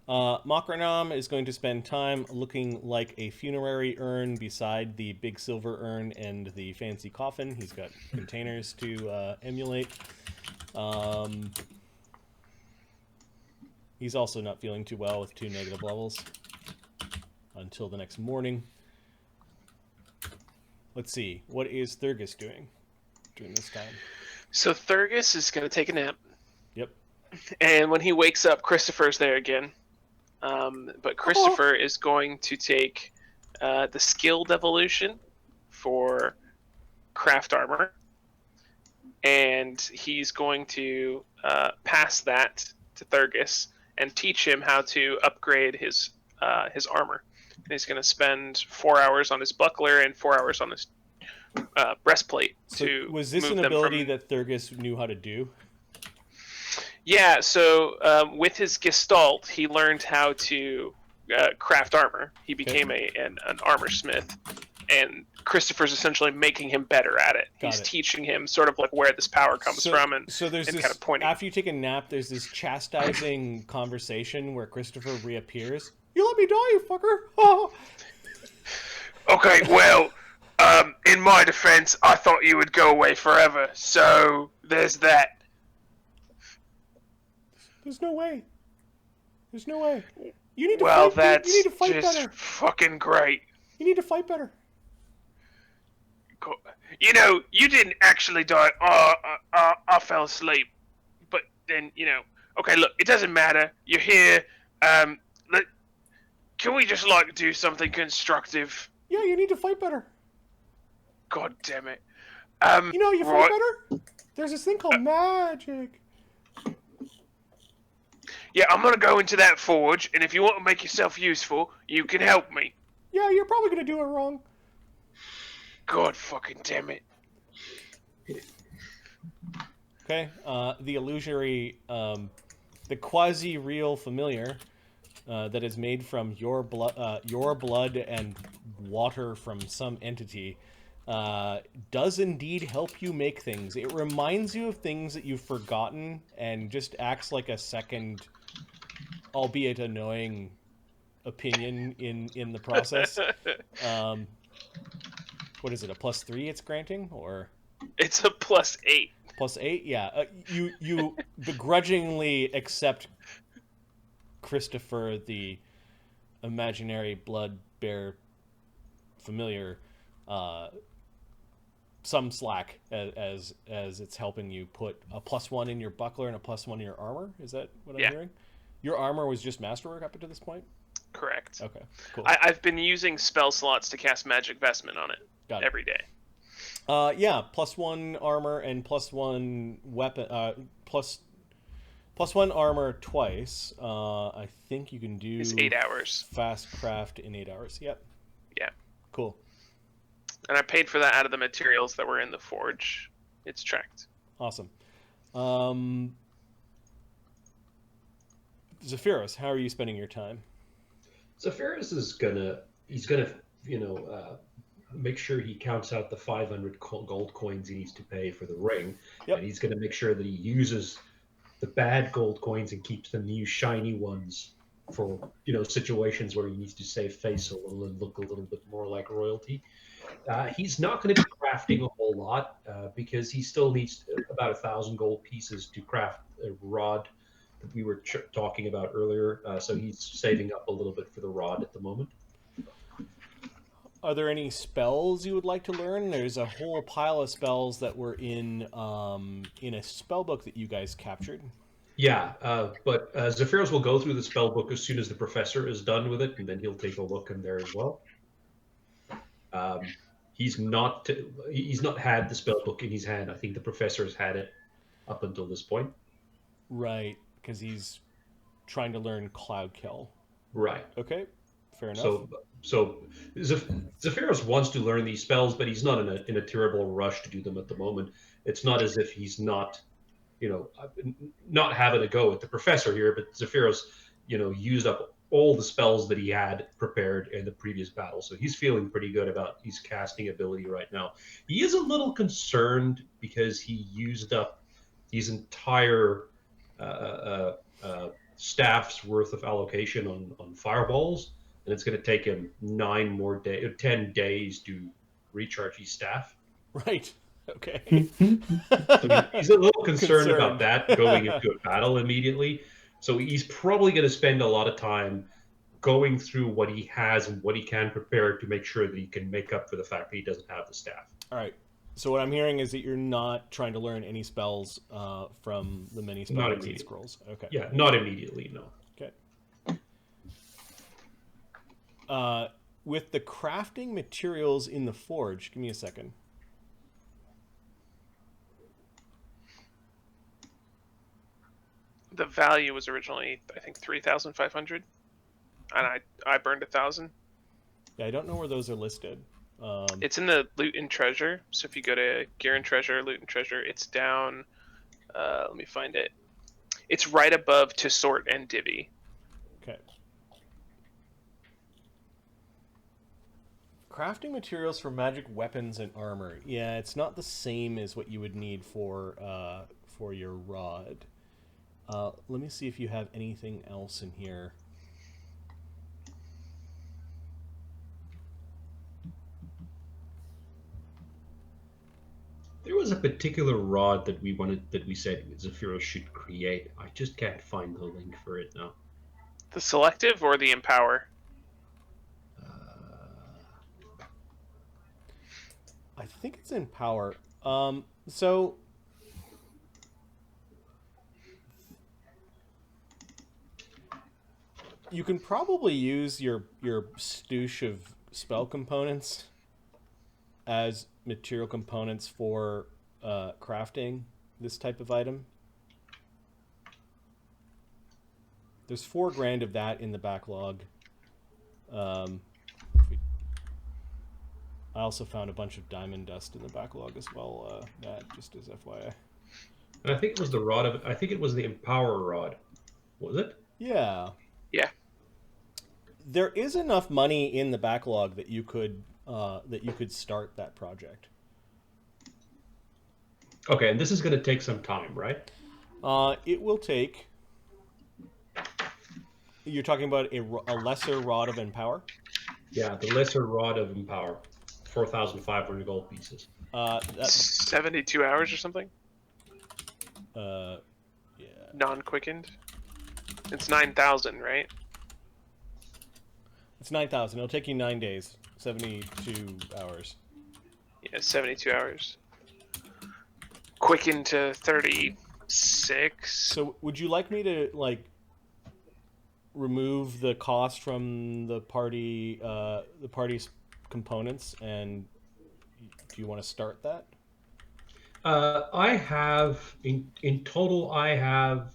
Makranam is going to spend time looking like a funerary urn beside the big silver urn and the fancy coffin. He's got containers to emulate. He's also not feeling too well with 2 negative levels until the next morning. Let's see. What is Thurgus doing during this time? So Thurgus is going to take a nap. Yep. And when he wakes up, Christopher's there again. But Christopher is going to take the skilled evolution for craft armor. And he's going to pass that to Thurgus and teach him how to upgrade his armor. And he's going to spend 4 hours on his buckler and 4 hours on his breastplate. So to was this move an them ability from... that Thurgus knew how to do? Yeah, so with his Gestalt, he learned how to craft armor. He became an armor smith, and Christopher's essentially making him better at it. He's teaching him sort of like where this power comes from, and so there's and this, kind of pointing. After you take a nap, there's this chastising conversation where Christopher reappears. You let me die, you fucker! Oh. Okay, well, in my defense, I thought you would go away forever, so there's that. There's no way. There's no way. You need to Well, fight. that's You need to fight just better. fucking great. You need to fight better. You know, you didn't actually die. I fell asleep. But then, you know, okay, look, it doesn't matter. You're here. Can we just, like, do something constructive? Yeah, you need to fight better. God damn it. You know, you fight better? There's this thing called magic. Yeah, I'm gonna go into that forge, and if you want to make yourself useful, you can help me. Yeah, you're probably gonna do it wrong. God fucking damn it. Okay, the illusory, the quasi-real familiar that is made from your blood and water from some entity does indeed help you make things. It reminds you of things that you've forgotten and just acts like a second, albeit annoying, opinion in the process. What is it? A +3 it's granting, or It's a +8. +8? Yeah. You begrudgingly accept Christopher, the imaginary blood bear familiar, some slack as it's helping you put a +1 in your buckler and a +1 in your armor. Is that what I'm hearing? Your armor was just masterwork up to this point? Correct. Okay, cool. I've been using spell slots to cast Magic Vestment on it, every day. Yeah, +1 armor and +1 weapon, +1 armor twice. I think you can do... It's 8 hours. Fast craft in 8 hours. Yep. Yeah. Cool. And I paid for that out of the materials that were in the forge. It's tracked. Awesome. Zephyros, how are you spending your time? Zephyros is he's gonna, make sure he counts out the 500 gold coins he needs to pay for the ring. Yep. And he's gonna make sure that he uses the bad gold coins and keeps the new shiny ones for, situations where he needs to save face a little and look a little bit more like royalty. He's not going to be crafting a whole lot because he still needs about 1,000 gold pieces to craft a rod that we were talking about earlier. So he's saving up a little bit for the rod at the moment. Are there any spells you would like to learn? There's a whole pile of spells that were in a spell book that you guys captured. Yeah, but Zephyros will go through the spell book as soon as the professor is done with it, and then he'll take a look in there as well. He's not had the spell book in his hand. I think the professor has had it up until this point. Right, because he's trying to learn Cloud Kill. Right. Okay, fair enough. So Zephyros wants to learn these spells, but he's not in a terrible rush to do them at the moment. It's not as if he's not having a go at the professor here, but Zephyros, used up all the spells that he had prepared in the previous battle. So he's feeling pretty good about his casting ability right now. He is a little concerned because he used up his entire staff's worth of allocation on fireballs, and it's going to take him 10 days to recharge his staff. Right. Okay. So he's a little concerned about that going into a battle immediately. So he's probably going to spend a lot of time going through what he has and what he can prepare to make sure that he can make up for the fact that he doesn't have the staff. All right. So what I'm hearing is that you're not trying to learn any spells from the many spells and scrolls. Okay. Yeah, not immediately, no. Okay. With the crafting materials in the forge, give me a second. The value was originally, I think, 3,500, and I burned 1,000. Yeah, I don't know where those are listed. It's in the loot and treasure. So if you go to gear and treasure, loot and treasure, it's down. Let me find it. It's right above to sort and divvy. Okay. Crafting materials for magic weapons and armor. Yeah, it's not the same as what you would need for your rod. Let me see if you have anything else in here. There was a particular rod that we said Zephyros should create. I just can't find the link for it now. The selective or the empower? I think it's in power. So you can probably use your stoosh of spell components as material components for crafting this type of item. There's 4 grand of that in the backlog. If we I also found a bunch of diamond dust in the backlog as well, Matt, just as FYI. And I think it was the rod of. I think it was the Empower rod. Was it? Yeah. Yeah. There is enough money in the backlog that you could start that project. Okay, and this is going to take some time, right? It will take. You're talking about a lesser rod of Empower? Yeah, the lesser rod of Empower, 4,500 gold pieces. 72 hours or something. Yeah. Non-quickened. It's 9,000, right? It's 9,000. It'll take you 9 days, 72 hours. Yeah, 72 hours. Quickened to 36. So, would you like me to remove the cost from the party's components, and do you want to start that? I have in total. I have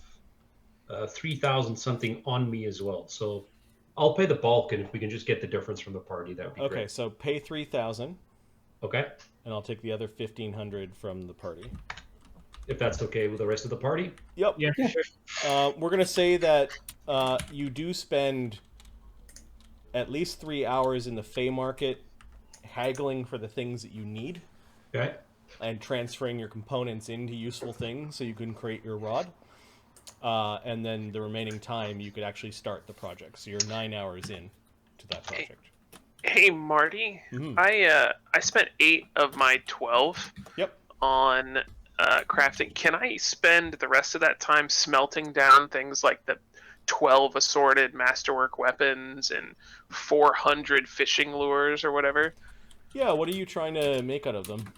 3,000 something on me as well. So I'll pay the bulk, and if we can just get the difference from the party, that would be Okay, great. so pay 3,000, Okay, and I'll take the other 1,500 from the party. if that's okay with the rest of the party. Yep. Yeah, sure. We're gonna say that you do spend at least 3 hours in the Fey Market haggling for the things that you need Okay. and transferring your components into useful things so you can create your rod. And then the remaining time you could actually start the project. So you're 9 hours in to that project. Hey, Marty. Mhm. I spent 8 of my 12 Yep. on crafting. Can I spend the rest of that time smelting down things like the 12 assorted masterwork weapons and 400 fishing lures or whatever? Yeah, what are you trying to make out of them?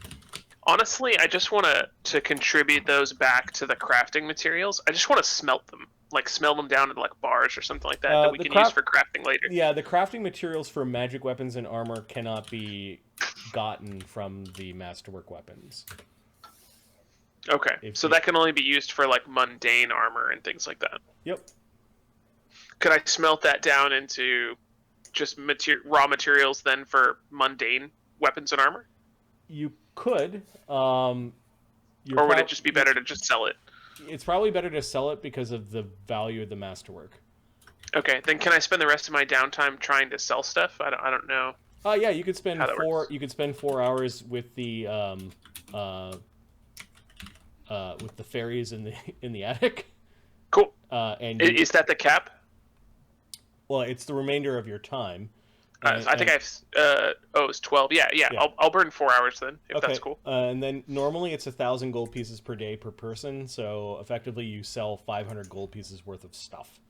Honestly, I just want to contribute those back to the crafting materials. I just want to smelt them, like smelt them down into like bars or something like that that we the can craft- use for crafting later. Yeah, the crafting materials for magic weapons and armor cannot be gotten from the masterwork weapons. Okay, If so you- that can only be used for like mundane armor and things like that. Yep. Could I smelt that down into just raw materials then for mundane weapons and armor? You could. Or would it just be better to just sell it? It's probably better to sell it because of the value of the masterwork. Okay, then can I spend the rest of my downtime trying to sell stuff? I don't know. Yeah, you could spend How that works. You could spend 4 hours with the fairies in the attic. Cool. And Is that the cap? well, it's the remainder of your time. I think it's 12. Yeah. Yeah. I'll burn 4 hours then, if Okay. that's cool. And then normally it's 1,000 gold pieces per day per person. So effectively, you sell 500 gold pieces worth of stuff.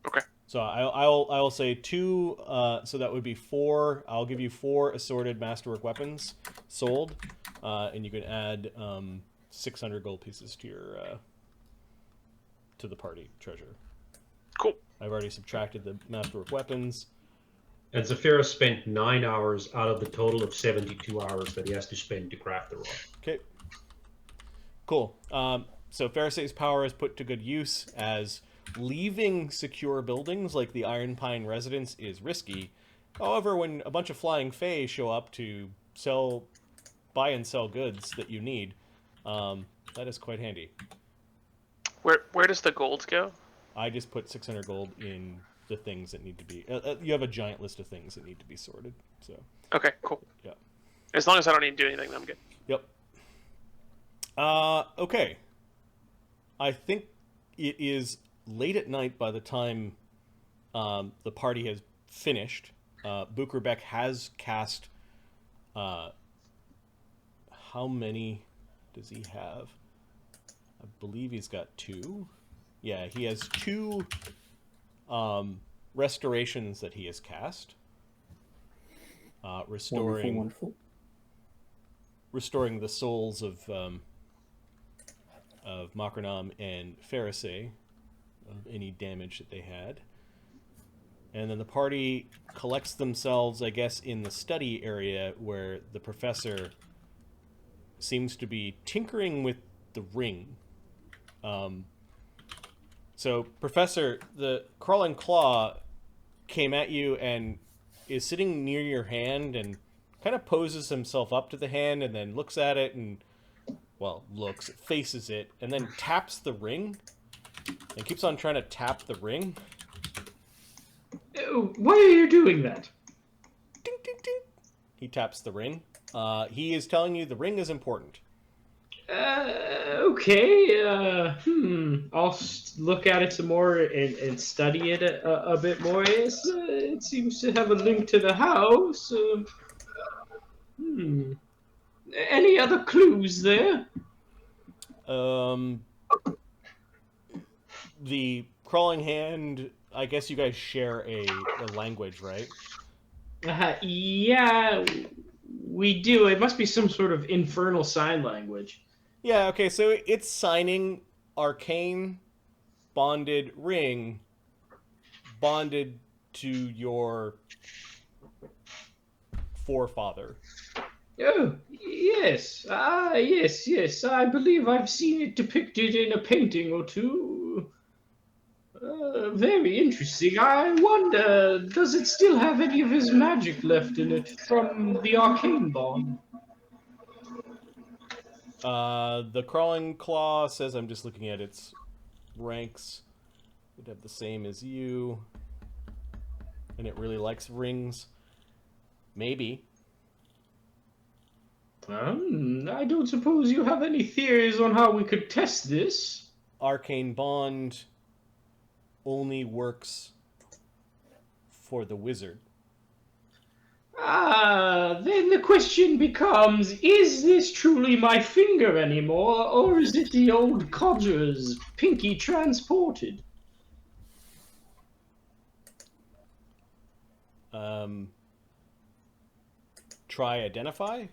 Okay. So I'll say 2. So that would be 4. I'll give you 4 assorted masterwork weapons sold, and you can add 600 gold pieces to your to the party treasure. Cool. I've already subtracted the masterwork weapons. And Zafira spent 9 hours out of the total of 72 hours that he has to spend to craft the rod. Okay. Cool. So Pharisee's power is put to good use, as leaving secure buildings like the Ironpine Residence is risky. However, when a bunch of flying fae show up to buy and sell goods that you need, that is quite handy. Where does the gold go? I just put 600 gold in the things that need to be... you have a giant list of things that need to be sorted, so... Okay, cool. Yeah. As long as I don't need to do anything, I'm good. Yep. Okay. I think it is late at night by the time the party has finished. Bukerbeck has cast... how many does he have? I believe he's got 2. Yeah, he has 2 restorations that he has cast. Wonderful. Restoring the souls of Makranam and Pharisee of any damage that they had. And then the party collects themselves, I guess, in the study area where the professor seems to be tinkering with the ring. So, Professor, the crawling claw came at you and is sitting near your hand and kind of poses himself up to the hand and then looks at it and, well, faces it, and then taps the ring and keeps on trying to tap the ring. Why are you doing that? Ding, ding, ding. He taps the ring. He is telling you the ring is important. Okay. I'll look at it some more and study it a bit more. Yes, it seems to have a link to the house. Any other clues there? The crawling hand, I guess you guys share a language, right? Yeah, we do. It must be some sort of infernal sign language. Yeah, okay, so it's signing arcane bonded ring bonded to your forefather. Oh, yes. Yes. I believe I've seen it depicted in a painting or two. Very interesting. I wonder, does it still have any of his magic left in it from the arcane bond? The crawling claw says, I'm just looking at its ranks, would have the same as you, and it really likes rings. Maybe. I don't suppose you have any theories on how we could test this? Arcane bond only works for the wizard. Then the question becomes, is this truly my finger anymore, or is it the old codger's pinky transported? Try identify.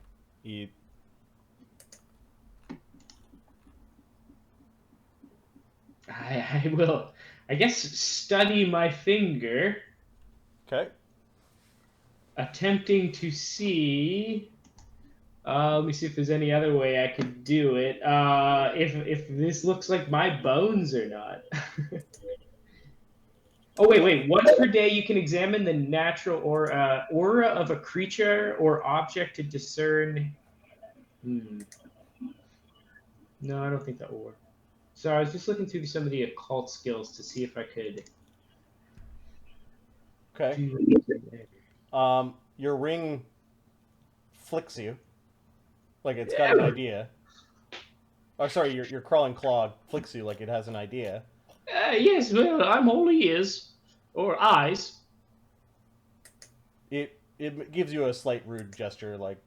I will, I guess, study my finger, Okay. attempting to see. Let me see if there's any other way I could do it. If this looks like my bones or not. Oh, wait. Once per day, you can examine the natural aura of a creature or object to discern. No, I don't think that will work. So I was just looking through some of the occult skills to see if I could. Okay. Do anything. Your ring flicks you. Like it's got an idea. Oh, sorry, your crawling claw flicks you like it has an idea. Yes, well, I'm all ears. Or eyes. It gives you a slight rude gesture, like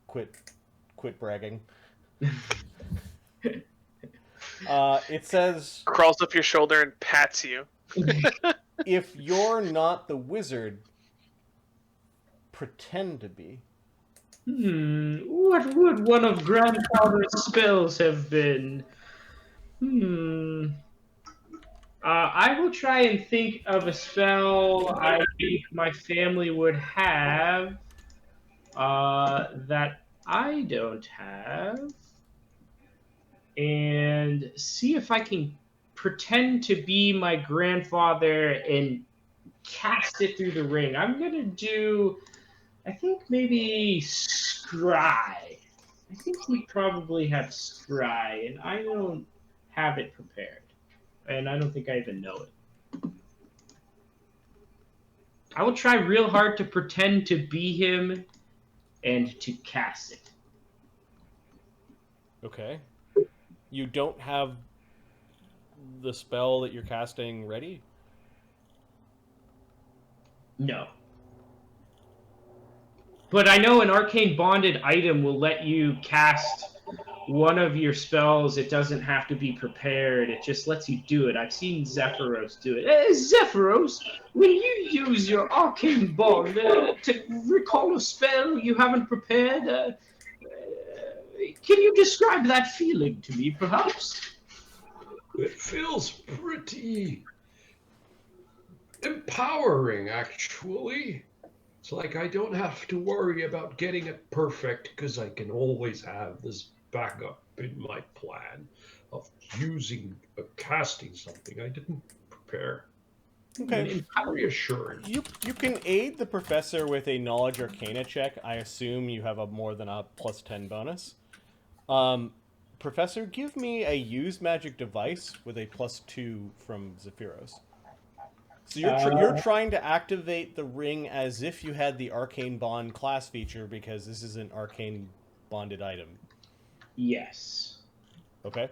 quit bragging. It says, Crawls up your shoulder and pats you. if you're not the wizard, pretend to be. What would one of grandfather's spells have been? I will try and think of a spell I think my family would have that I don't have, and see if I can pretend to be my grandfather and cast it through the ring. I'm gonna do, I think maybe Scry. I think we probably have Scry, and I don't have it prepared. And I don't think I even know it. I will try real hard to pretend to be him and to cast it. Okay. You don't have the spell that you're casting ready? No. But I know an arcane bonded item will let you cast one of your spells. It doesn't have to be prepared. It just lets you do it. I've seen Zephyros do it. Zephyros, when you use your arcane bond to recall a spell you haven't prepared, can you describe that feeling to me, perhaps? It feels pretty empowering, actually. It's like I don't have to worry about getting it perfect because I can always have this backup in my plan of casting something I didn't prepare. Okay. Reassured. You can aid the professor with a knowledge arcana check. I assume you have a more than a +10 bonus. Professor, give me a use magic device with a +2 from Zephyros. So you're trying to activate the ring as if you had the arcane bond class feature because this is an arcane bonded item. Yes. Okay.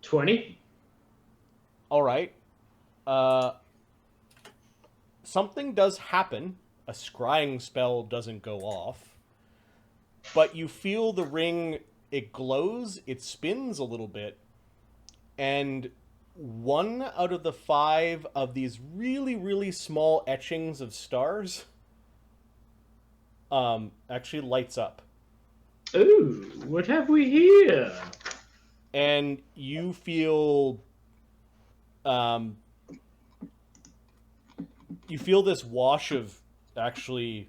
20. All right. Something does happen. A scrying spell doesn't go off. But you feel the ring, it glows, it spins a little bit, and 1 out of the 5 of these really, really small etchings of stars actually lights up. Ooh, what have we here? And you feel this wash of actually,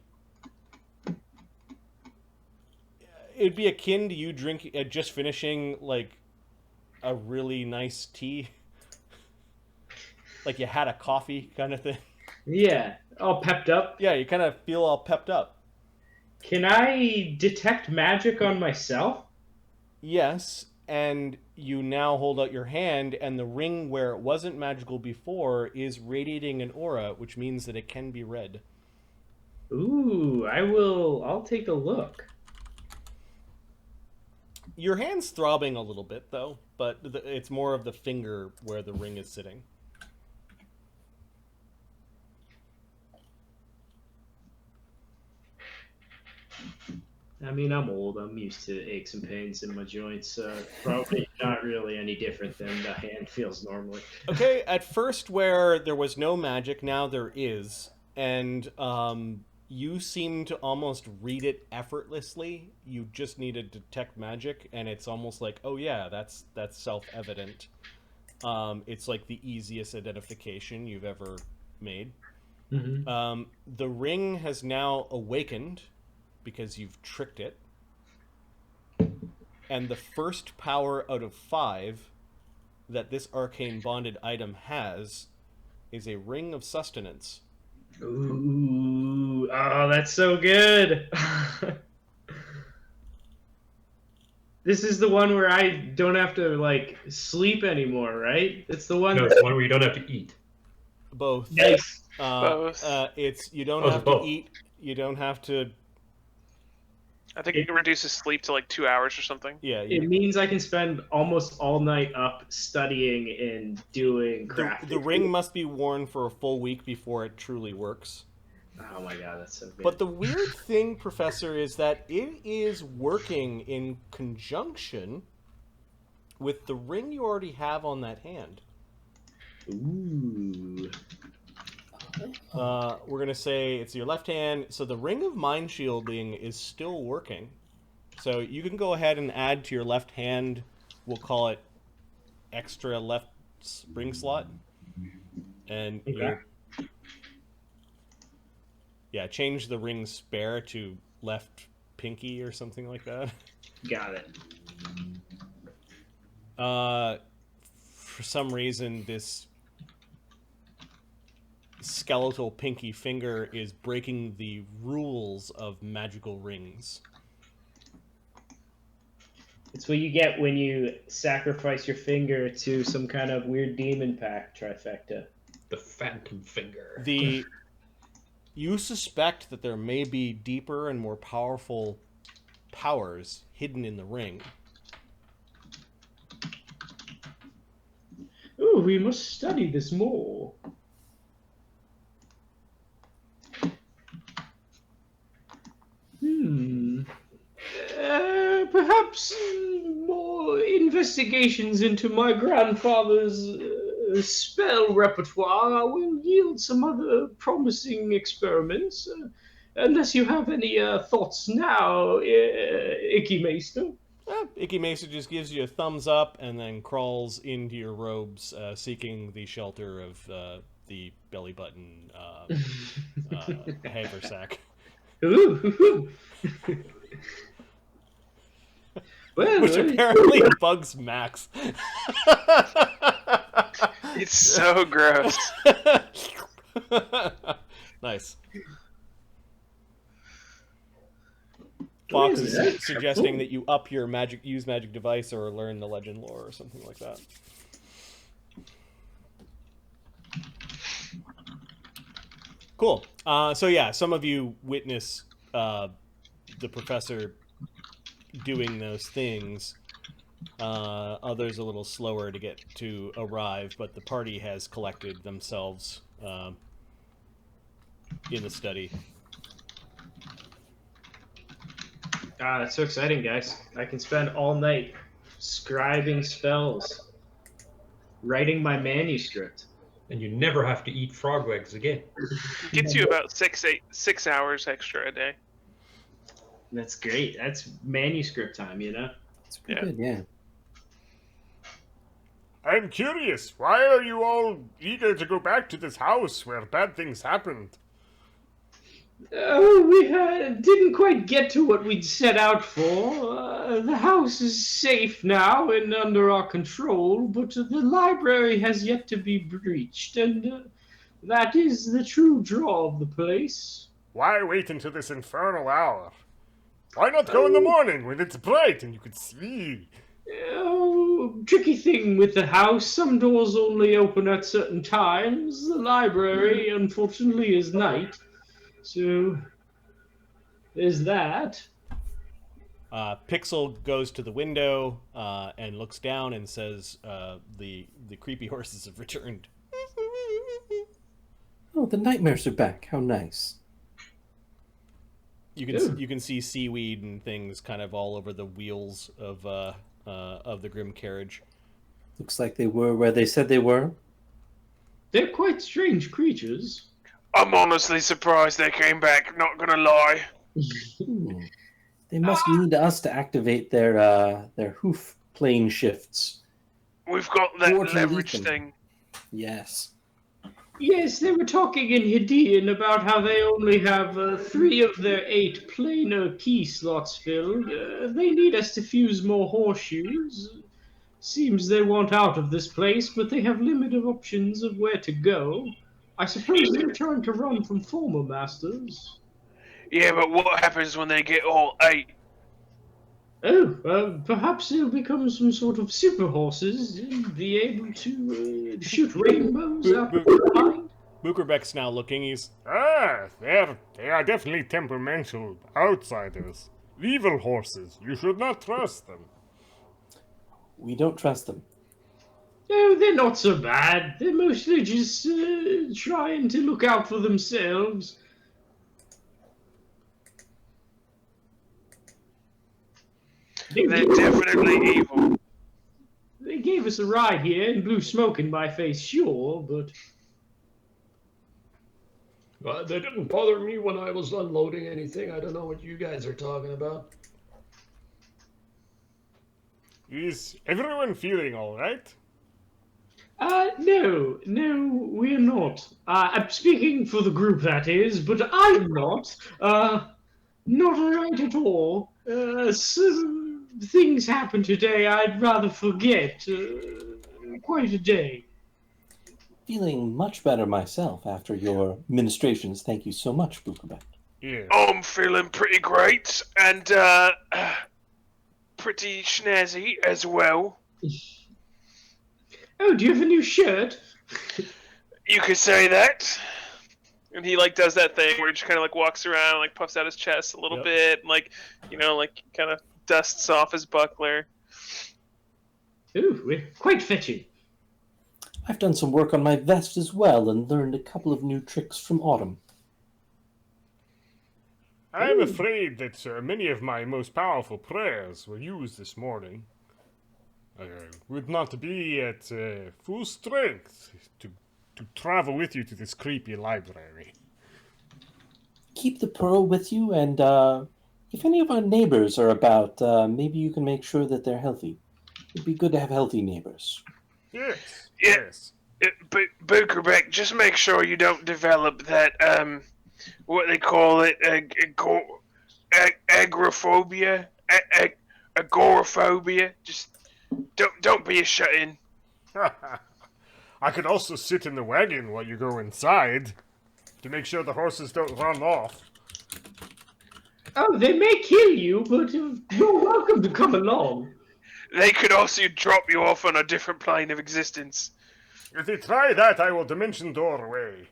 it'd be akin to you just finishing like a really nice tea, like you had a coffee kind of thing. Yeah, all pepped up. Yeah, you kind of feel all pepped up. Can I detect magic on myself? Yes, and you now hold out your hand, and the ring where it wasn't magical before is radiating an aura, which means that it can be read. Ooh, I'll take a look. Your hand's throbbing a little bit, though, but it's more of the finger where the ring is sitting. I mean, I'm old. I'm used to aches and pains in my joints, so probably not really any different than the hand feels normally. Okay, at first where there was no magic, now there is, and you seem to almost read it effortlessly. You just need to detect magic, and it's almost like, oh yeah, that's self-evident. It's like the easiest identification you've ever made. Mm-hmm. The ring has now awakened because you've tricked it. And the first power out of 5 that this arcane bonded item has is a ring of sustenance. Ooh, oh, that's so good. This is the one where I don't have to like sleep anymore, right? It's the one. No, it's the one where you don't have to eat. Both. Nice. Both. It's you don't Oh, have both. to eat. You don't have to. I think it reduces sleep to like 2 hours or something. Yeah. It means I can spend almost all night up studying and doing crafting. The ring must be worn for a full week before it truly works. Oh my god, that's so good. But the weird thing, Professor, is that it is working in conjunction with the ring you already have on that hand. Ooh. We're going to say it's your left hand. So the ring of mind shielding is still working. So you can go ahead and add to your left hand, we'll call it extra left spring slot. And Okay. yeah, change the ring spare to left pinky or something like that. Got it. For some reason, this skeletal pinky finger is breaking the rules of magical rings. It's what you get when you sacrifice your finger to some kind of weird demon pact trifecta. The phantom finger. You suspect that there may be deeper and more powerful powers hidden in the ring. Ooh, we must study this more. Perhaps more investigations into my grandfather's spell repertoire will yield some other promising experiments. Unless you have any thoughts now, Icky Maester. Icky Mesa just gives you a thumbs up and then crawls into your robes, seeking the shelter of the belly button haversack. Ooh. Well, Which apparently bugs Max. It's so gross. Nice. Fox is suggesting that you up your use magic device or learn the legend lore or something like that. Cool. So yeah, some of you witness the professor doing those things. Others a little slower to get to arrive, but the party has collected themselves in the study. Ah, that's so exciting, guys. I can spend all night scribing spells, writing my manuscript. And you never have to eat frog legs again. Gets you about 6 hours extra a day. That's great. That's manuscript time, you know? It's pretty Yeah. good, yeah. I'm curious, why are you all eager to go back to this house where bad things happened? Oh, we didn't quite get to what we'd set out for. The house is safe now and under our control, but the library has yet to be breached, and that is the true draw of the place. Why wait until this infernal hour? Why not go in the morning when it's bright and you can see? Oh, tricky thing with the house. Some doors only open at certain times. The library, unfortunately, is night. So, there's that. Pixel goes to the window and looks down and says, "The creepy horses have returned." Oh, the nightmares are back. How nice. You can see seaweed and things kind of all over the wheels of the grim carriage. Looks like they were where they said they were. They're quite strange creatures. I'm honestly surprised they came back, not gonna lie. They must need us to activate their hoof plane shifts. We've got that Or to leverage lead them. thing. Yes. Yes, they were talking in Hadean about how they only have 3 of their 8 planar key slots filled. They need us to fuse more horseshoes. Seems they want out of this place, but they have limited options of where to go. I suppose they're trying to run from former masters. Yeah, but what happens when they get all 8? Oh, perhaps they'll become some sort of super horses and be able to shoot rainbows out behind. Bukerbeck's now looking. He's they are definitely temperamental outsiders. Evil horses. You should not trust them. We don't trust them. No, they're not so bad. They're mostly just trying to look out for themselves. They're definitely evil. They gave us a ride here and blew smoke in my face, sure, but... They didn't bother me when I was unloading anything. I don't know what you guys are talking about. Is everyone feeling all right? No, we're not. I'm speaking for the group, that is, but I'm not. Not alright at all. Some things happened today I'd rather forget. Quite a day. Feeling much better myself after your ministrations. Thank you so much, Bukerbeck. Yeah. I'm feeling pretty great and pretty snazzy as well. Oh, do you have a new shirt? You could say that. And he like does that thing where he just kind of like walks around, like puffs out his chest a little bit, and like like kind of dusts off his buckler. Ooh, we're quite fetching. I've done some work on my vest as well and learned a couple of new tricks from Autumn. I'm afraid that many of my most powerful prayers were used this morning. I would not be at full strength to travel with you to this creepy library. Keep the pearl with you, and if any of our neighbors are about, maybe you can make sure that they're healthy. It'd be good to have healthy neighbors. Yes. Yeah. Yes. Bukerbeck, just make sure you don't develop that what they call it, agoraphobia, agoraphobia. Just don't be a shut-in. I could also sit in the wagon while you go inside to make sure the horses don't run off. Oh, they may kill you, but you're welcome to come along. They could also drop you off on a different plane of existence. If they try that, I will dimension door away.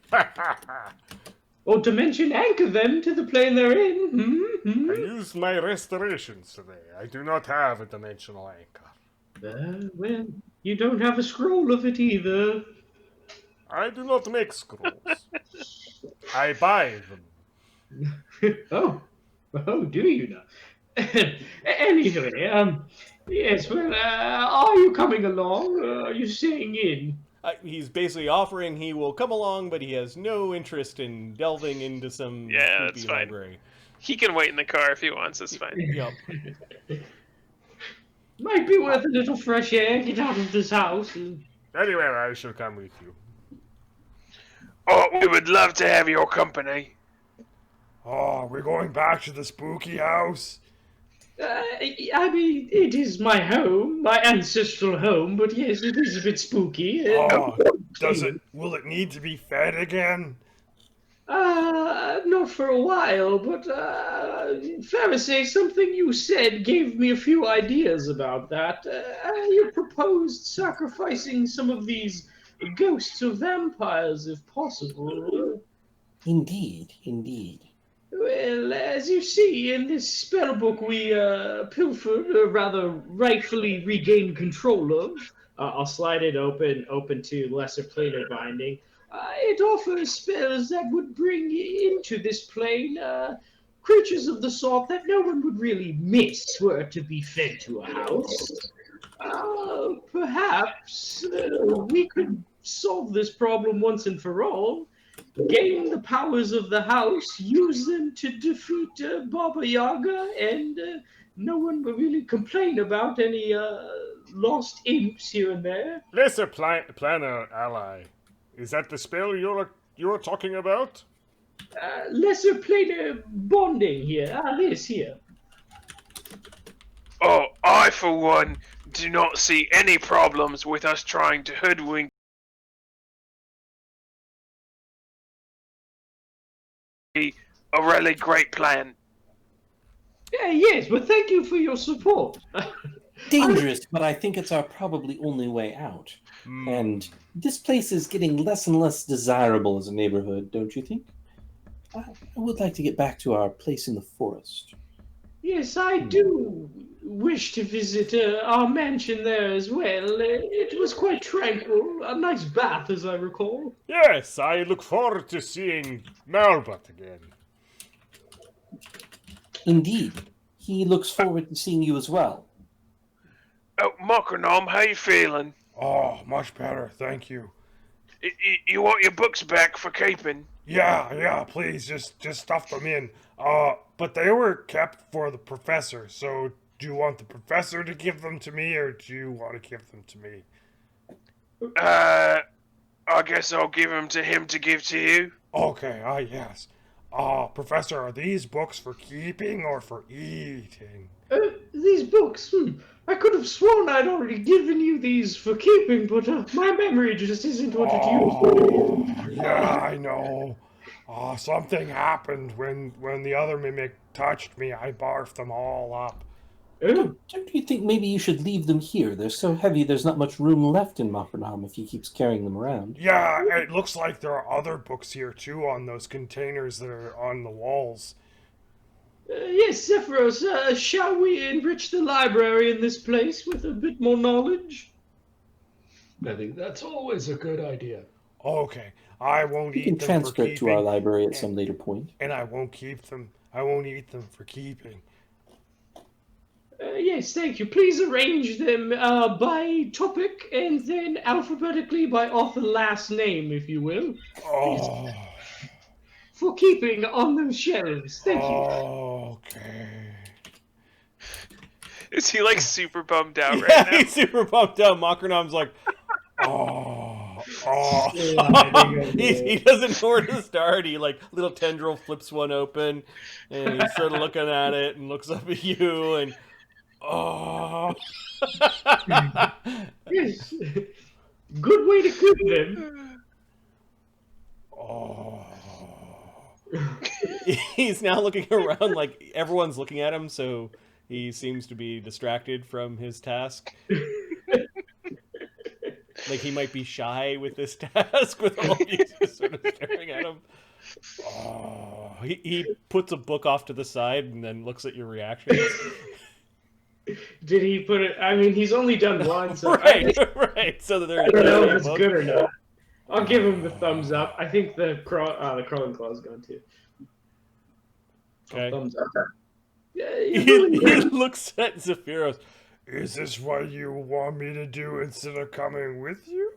Or dimension anchor them to the plane they're in. Mm-hmm. I used my restorations today. I do not have a dimensional anchor. Well, you don't have a scroll of it either. I do not make scrolls. I buy them. Oh, do you now? Anyway, yes, well, are you coming along? Are you staying in? He's basically offering he will come along, but he has no interest in delving into some Yeah, that's creepy fine. library. He can wait in the car if he wants. That's fine. Yep. Might be worth a little fresh air. Get out of this house. Anyway, I shall come with you. Oh, we would love to have your company. Oh, we're going back to the spooky house? I mean, it is my home, my ancestral home, but yes, it is a bit spooky. Will it need to be fed again? Not for a while, but fair to say, something you said gave me a few ideas about that. You proposed sacrificing some of these ghosts of vampires, if possible. Indeed, indeed. Well, as you see, in this spell book we pilfered, or rather rightfully regained control of. I'll slide it open to lesser planar binding. It offers spells that would bring into this plane creatures of the sort that no one would really miss were to be fed to a house. Perhaps we could solve this problem once and for all. Gain the powers of the house, use them to defeat Baba Yaga, and no one will really complain about any lost imps here and there. Lesser planner ally. Is that the spell you're talking about? Lesser planar bonding here. This here. Oh, I, for one, do not see any problems with us trying to hoodwink a really great plan. Yes, but thank you for your support. Dangerous, but I think it's our probably only way out. And this place is getting less and less desirable as a neighborhood, don't you think? I would like to get back to our place in the forest. Yes, I do wish to visit our mansion there as well. It was quite tranquil. A nice bath, as I recall. Yes, I look forward to seeing Malbut again. Indeed. He looks forward to seeing you as well. Oh, Mokonom, how you feeling? Oh, much better, thank you. You want your books back for keeping? Yeah, please, just stuff them in. But they were kept for the professor, so do you want the professor to give them to me, or do you want to give them to me? I guess I'll give them to him to give to you. Okay, yes. Professor, are these books for keeping or for eating? These books, I could have sworn I'd already given you these for keeping, but my memory just isn't what it used to be. Yeah, I know. Something happened when the other mimic touched me. I barfed them all up. Don't you think maybe you should leave them here? They're so heavy there's not much room left in Makranam if he keeps carrying them around. Yeah, it looks like there are other books here too on those containers that are on the walls. Yes, Zephyros, shall we enrich the library in this place with a bit more knowledge? I think that's always a good idea. Okay, I won't You eat can them transfer for it to our keeping, library at some later point. and I won't keep them. I won't eat them for keeping. Yes, thank you. Please arrange them by topic and then alphabetically by author last name, if you will. Oh, For keeping on those shelves. Thank you. okay. Is he like super bummed out right Yeah, now? he's super pumped out. Makronom's like, he doesn't know where to start. He like little tendril flips one open, and he's sort of looking at it and looks up at you and Yes. Good way to cook them. Oh. He's now looking around like everyone's looking at him, so he seems to be distracted from his task. Like he might be shy with this task with all of you just sort of staring at him. Oh, he puts a book off to the side and then looks at your reactions. Did he put it? I mean, he's only done one, so right. So that I don't know if it's good or not. I'll give him the thumbs up. I think the crawling claw's gone too. Okay. Thumbs up. Yeah, He looks at Zephyros. Is this what you want me to do instead of coming with you?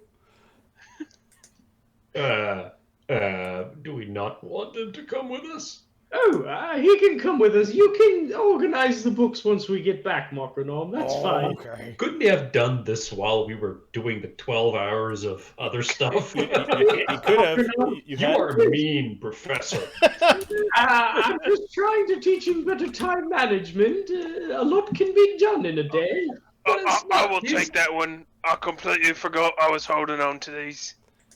Do we not want him to come with us? Oh, he can come with us. You can organize the books once we get back, Mocronom. That's fine. Okay. Couldn't he have done this while we were doing the 12 hours of other stuff? He could have. You are mean, Professor. I'm just trying to teach him better time management. A lot can be done in a day. I will take that one. I completely forgot I was holding on to these.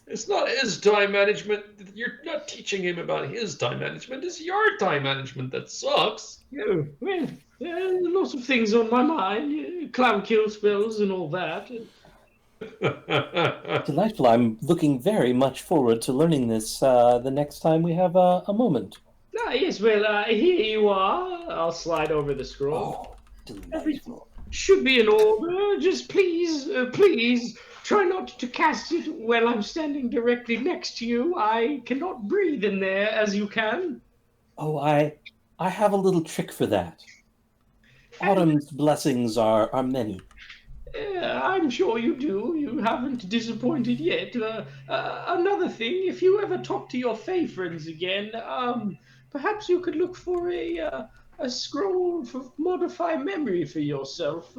It's not his time management. You're not teaching him about his time management. It's your time management that sucks. Oh, well, there's lots of things on my mind. Clown kill spells and all that. Delightful. I'm looking very much forward to learning this the next time we have a moment. Yes, well, here you are. I'll slide over the scroll. Oh, delightful. Should be in order. Just please, please, try not to cast it while I'm standing directly next to you. I cannot breathe in there as you can. Oh, I have a little trick for that. Autumn's blessings are many. I'm sure you do. You haven't disappointed yet. Another thing, if you ever talk to your Fey friends again, perhaps you could look for a scroll for modify memory for yourself.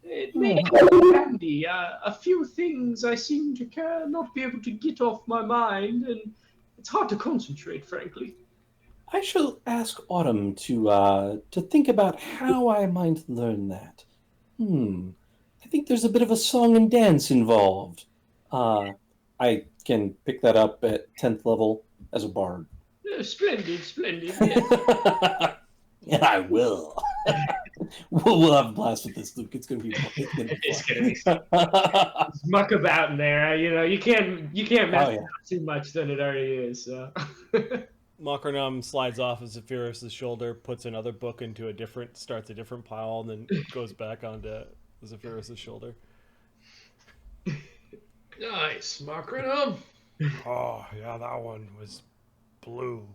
It may come in handy. A few things I seem to not be able to get off my mind, and it's hard to concentrate, frankly. I shall ask Autumn to think about how I might learn that. I think there's a bit of a song and dance involved. I can pick that up at 10th level as a bard. Splendid, yeah. And I will. we'll have a blast with this, Luke. It's gonna be fun. It's muck about in there. You can't mess yeah. it up too much than it already is. So. Mocronom slides off of Zephyros' shoulder, puts another book into starts a different pile, and then goes back onto Zephyros' shoulder. Nice, Macronum. Oh, yeah, that one was blue.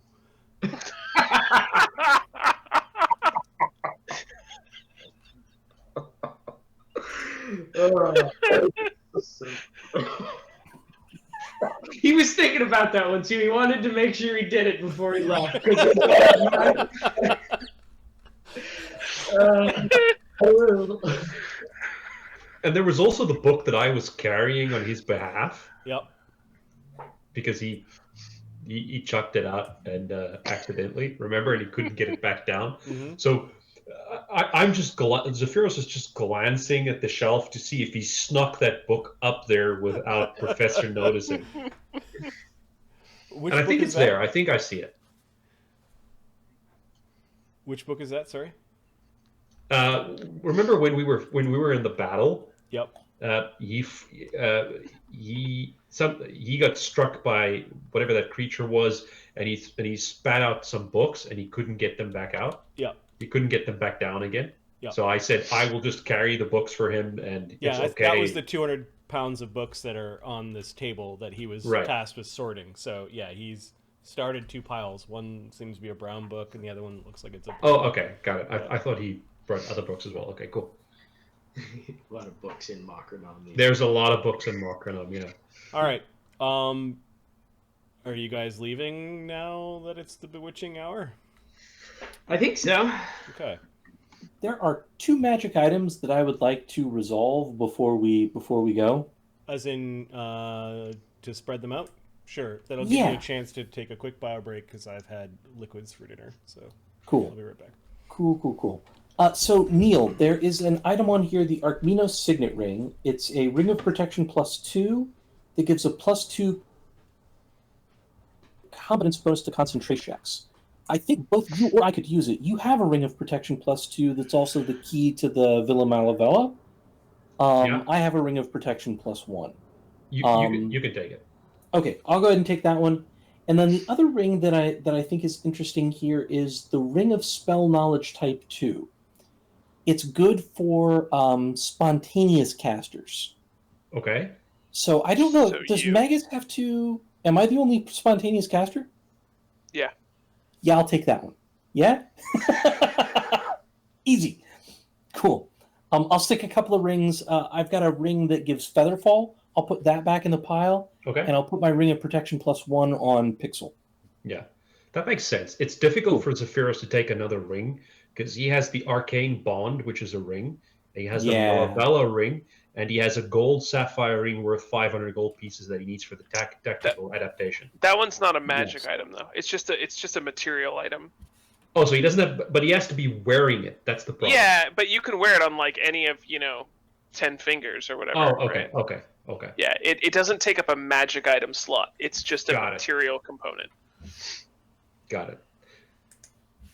He was thinking about that one too. He wanted to make sure he did it before he left. And there was also the book that I was carrying on his behalf. Yep. Because he chucked it out and accidentally, remember, and he couldn't get it back down. Mm-hmm. So I'm just Zephyros is just glancing at the shelf to see if he snuck that book up there without Professor noticing. Which and I book think is it's that? there. I think I see it. Which book is that? Sorry. Remember when we were in the battle? Yep. He got struck by whatever that creature was, and he spat out some books, and he couldn't get them back out. Yep. He couldn't get them back down again. Yep. So I said I will just carry the books for him, and Yeah, it's okay. that was the 200 pounds of books that are on this table that he was tasked with sorting. So yeah, he's started 2 piles. One seems to be a brown book, and the other one looks like it's a. Oh, okay, got it. I thought he brought other books as well. Okay, cool. A lot of books in Macronom. There's a lot of books in Macronom, yeah. All right. Are you guys leaving now that it's the bewitching hour? I think so. Okay. There are 2 magic items that I would like to resolve before we go. As in, to spread them out? Sure. That'll give me a chance to take a quick bio break because I've had liquids for dinner. So Cool. I'll be right back. Cool. So, Neil, there is an item on here, the Archminos Signet Ring. It's a ring of protection +2 that gives a +2 competence bonus to concentration checks. I think both you or I could use it. You have a ring of protection +2 that's also the key to the Villa Malavella. Yeah. I have a ring of protection +1. You can take it. Okay, I'll go ahead and take that one. And then the other ring that I think is interesting here is the Ring of Spell Knowledge Type 2. It's good for spontaneous casters. Okay. So I don't know. So Does you- Magus have to? Am I the only spontaneous caster? Yeah. Yeah, I'll take that one. Yeah. Easy. Cool. I'll stick a couple of rings. I've got a ring that gives Featherfall. I'll put that back in the pile, Okay. and I'll put my Ring of Protection +1 on Pixel. Yeah, that makes sense. It's difficult for Zephyros to take another ring because he has the Arcane Bond, which is a ring. He has the Yeah. Malabella ring, and he has a gold sapphire ring worth 500 gold pieces that he needs for the tactical adaptation. That one's not a magic Yes. item though. It's just a material item. Oh, so he doesn't have, but he has to be wearing it. That's the problem. Yeah, but you can wear it on like any of 10 fingers or whatever. Oh, okay, right? okay. Yeah, it doesn't take up a magic item slot. It's just a Got it. material component. Got it.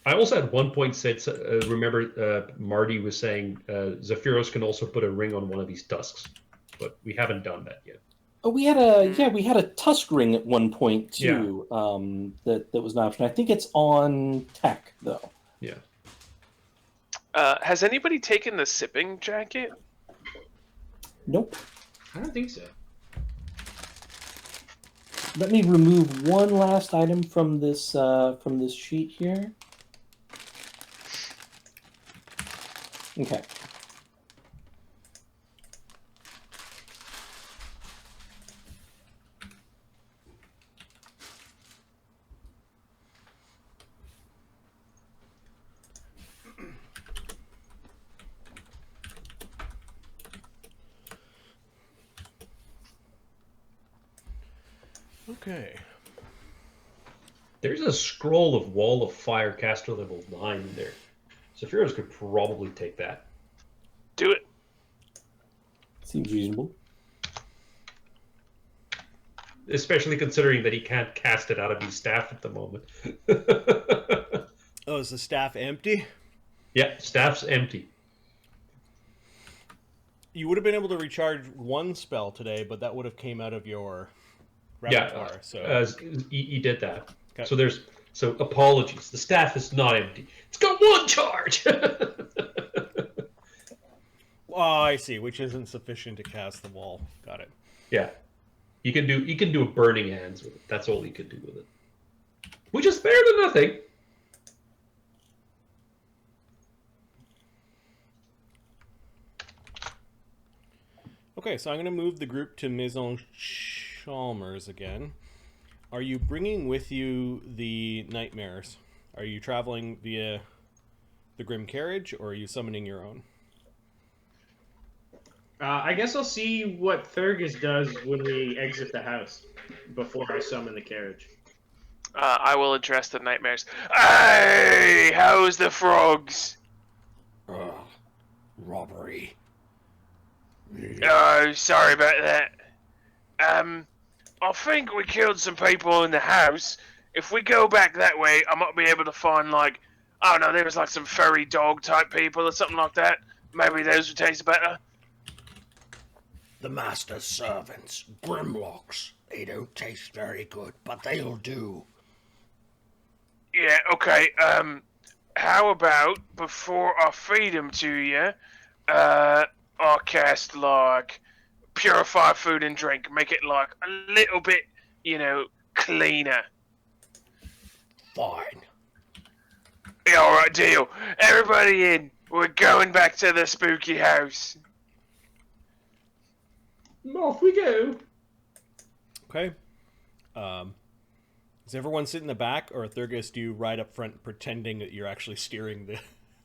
I also at one point said, remember Marty was saying Zephyros can also put a ring on one of these tusks, but we haven't done that yet. Oh, we had a tusk ring at one point too. That was an option. I think it's on tech though. Yeah. Has anybody taken the sipping jacket? Nope. I don't think so. Let me remove one last item from this sheet here. Okay. Okay. There's a scroll of Wall of Fire caster level 9 in there. Zephyros could probably take that. Do it. Seems reasonable. Especially considering that he can't cast it out of his staff at the moment. Oh, is the staff empty? Yeah, staff's empty. You would have been able to recharge one spell today, but that would have came out of your repertoire. Yeah, So he did that. Okay. So apologies. The staff is not empty. It's got one charge. Oh, I see. Which isn't sufficient to cast the wall. Got it. Yeah, he can do a burning hands with it. That's all he could do with it, which is better than nothing. Okay, so I'm going to move the group to Maison Chalmers again. Are you bringing with you the nightmares? Are you traveling via the Grim Carriage, or are you summoning your own? I guess I'll see what Thurgus does when we exit the house before I summon the carriage. I will address the nightmares. Hey, how's the frogs? Robbery. Oh, sorry about that. I think we killed some people in the house. If we go back that way, I might be able to find, like, I don't know, there was like some furry dog type people or something like that. Maybe those would taste better. The master's servants, Grimlocks. They don't taste very good, but they'll do. Yeah, okay. How about before I feed them to you, I'll cast like purify food and drink, make it like a little bit, cleaner. Fine. Yeah, alright, deal. Everybody in. We're going back to the spooky house. Off we go. Okay. Does everyone sit in the back, or Thurgus, do you ride up front pretending that you're actually steering the...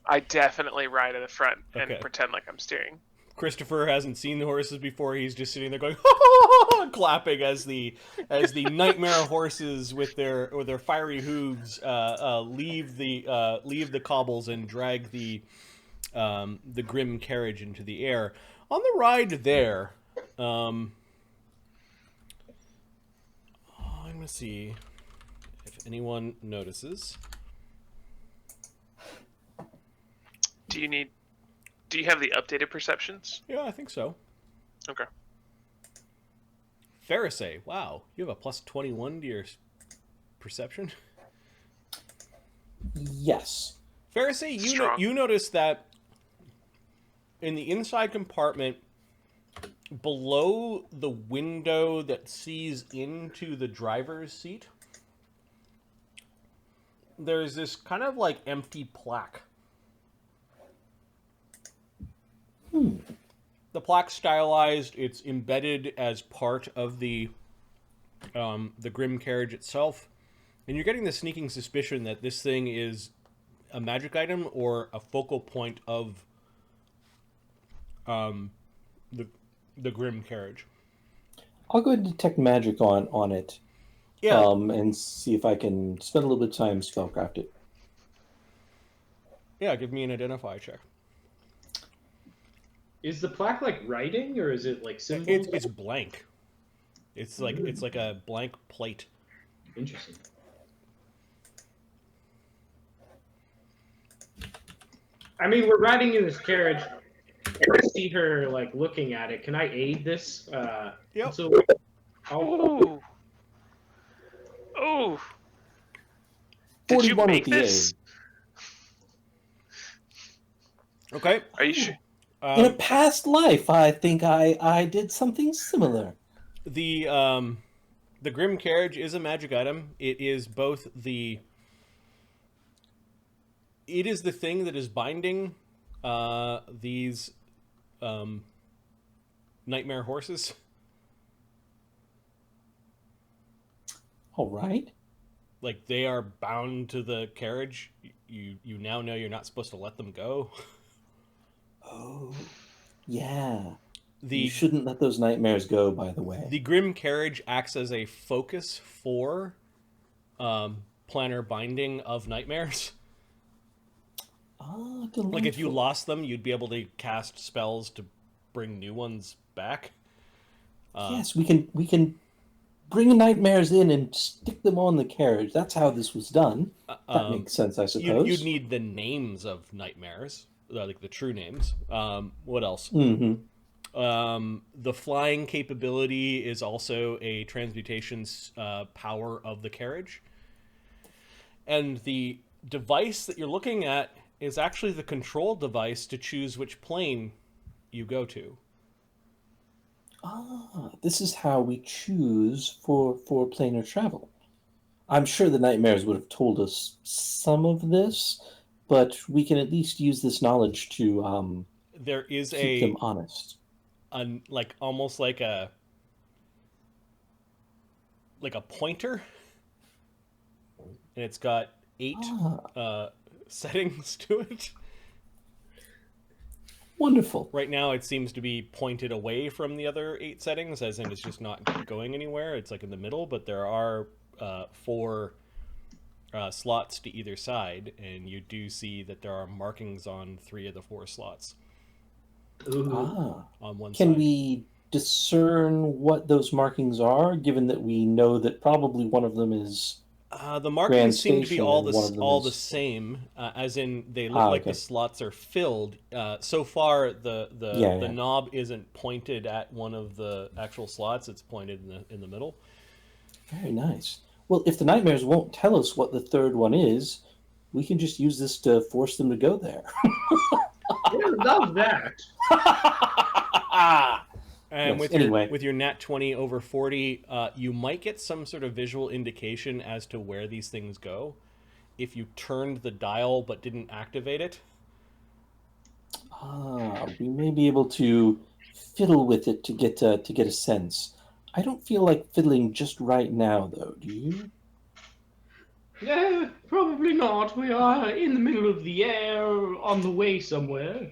I definitely ride at the front and Okay. pretend like I'm steering. Christopher hasn't seen the horses before. He's just sitting there going, clapping as the nightmare horses with their fiery hooves leave the cobbles and drag the the grim carriage into the air. On the ride there, I'm gonna see if anyone notices. Do you have the updated perceptions? Yeah, I think so. Okay. Pharisee, wow, you have a plus 21 to your perception. Yes. Pharisee, Strong. you notice that in the inside compartment, below the window that sees into the driver's seat, there's this kind of like empty plaque. The plaque's stylized. It's embedded as part of the grim carriage itself, and you're getting the sneaking suspicion that this thing is a magic item or a focal point of the grim carriage. I'll go ahead and detect magic on it. Yeah. And see if I can spend a little bit of time spellcraft it. Yeah, give me an identify check. Is the plaque like writing, or is it like symbols? It's blank. It's like a blank plate. Interesting. I mean, we're riding in this carriage. I see her like looking at it. Can I aid this? Yep. So, Oh. Oh. Did you 41 make with the this? Okay. Are you sure? In a past life, I think I did something similar. The grim carriage is a magic item. It is both the thing that is binding these nightmare horses. All right. Like, they are bound to the carriage. You now know you're not supposed to let them go. Oh, yeah. The You shouldn't let those nightmares go, by the way. the grim carriage acts as a focus for planar binding of nightmares. Ah, Like, if you delightful. lost them, you'd be able to cast spells to bring new ones back. Yes, we can bring nightmares in and stick them on the carriage. That's how this was done. That makes sense, I suppose. You'd need the names of nightmares, like the true names. What else? Mm-hmm. The flying capability is also a transmutation power of the carriage. And the device that you're looking at is actually the control device to choose which plane you go to. Ah, this is how we choose for planar travel. I'm sure the nightmares would have told us some of this, but we can at least use this knowledge to There is keep them honest. like almost like a pointer, and it's got 8 settings to it. Wonderful. Right now, it seems to be pointed away from the other 8 settings, as in it's just not going anywhere. It's like in the middle, but there are 4 slots to either side, and you do see that there are markings on 3 of the 4 slots Ah. on one Can side. we discern what those markings are, given that we know that probably one of them is... The markings seem to be Station, all and one of them all the is- same, as in they look like okay. the slots are filled. So far, the Yeah. knob isn't pointed at one of the actual slots; it's pointed in the middle. Very nice. Well, if the nightmares won't tell us what the third one is, we can just use this to force them to go there. I love that. And Yes, anyway. with your nat 20 over 40, you might get some sort of visual indication as to where these things go if you turned the dial but didn't activate it. We may be able to fiddle with it to get a sense. I don't feel like fiddling just right now, though. Do you? Yeah, probably not. We are in the middle of the air, on the way somewhere.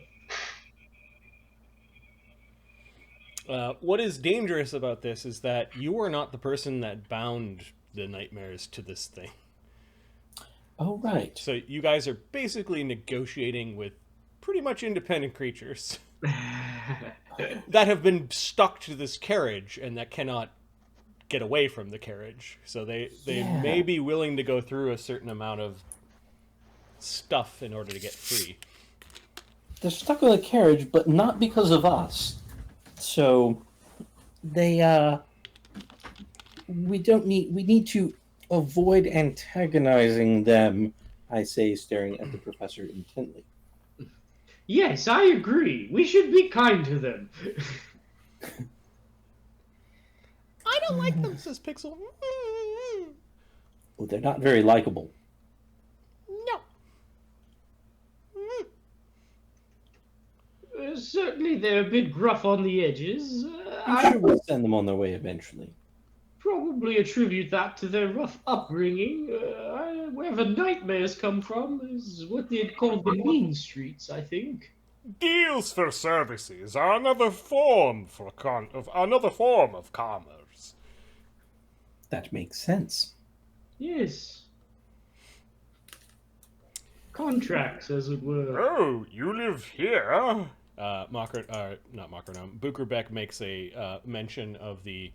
What is dangerous about this is that you are not the person that bound the nightmares to this thing. Oh, right. So you guys are basically negotiating with pretty much independent creatures that have been stuck to this carriage and that cannot get away from the carriage. So they may be willing to go through a certain amount of stuff in order to get free. They're stuck on the carriage, but not because of us. So they we need to avoid antagonizing them, I say, staring at the professor intently. Yes, I agree. We should be kind to them. I don't like them, says Pixel. Well, they're not very likable. No. Certainly they're a bit gruff on the edges. I'm sure we'll send them on their way eventually. Probably attribute that to their rough upbringing. Where the nightmares come from is what they'd call the mean streets, I think. Deals for services are another form of commerce. That makes sense. Yes. Contracts, as it were. Oh, you live here? Bukerbeck makes a mention of the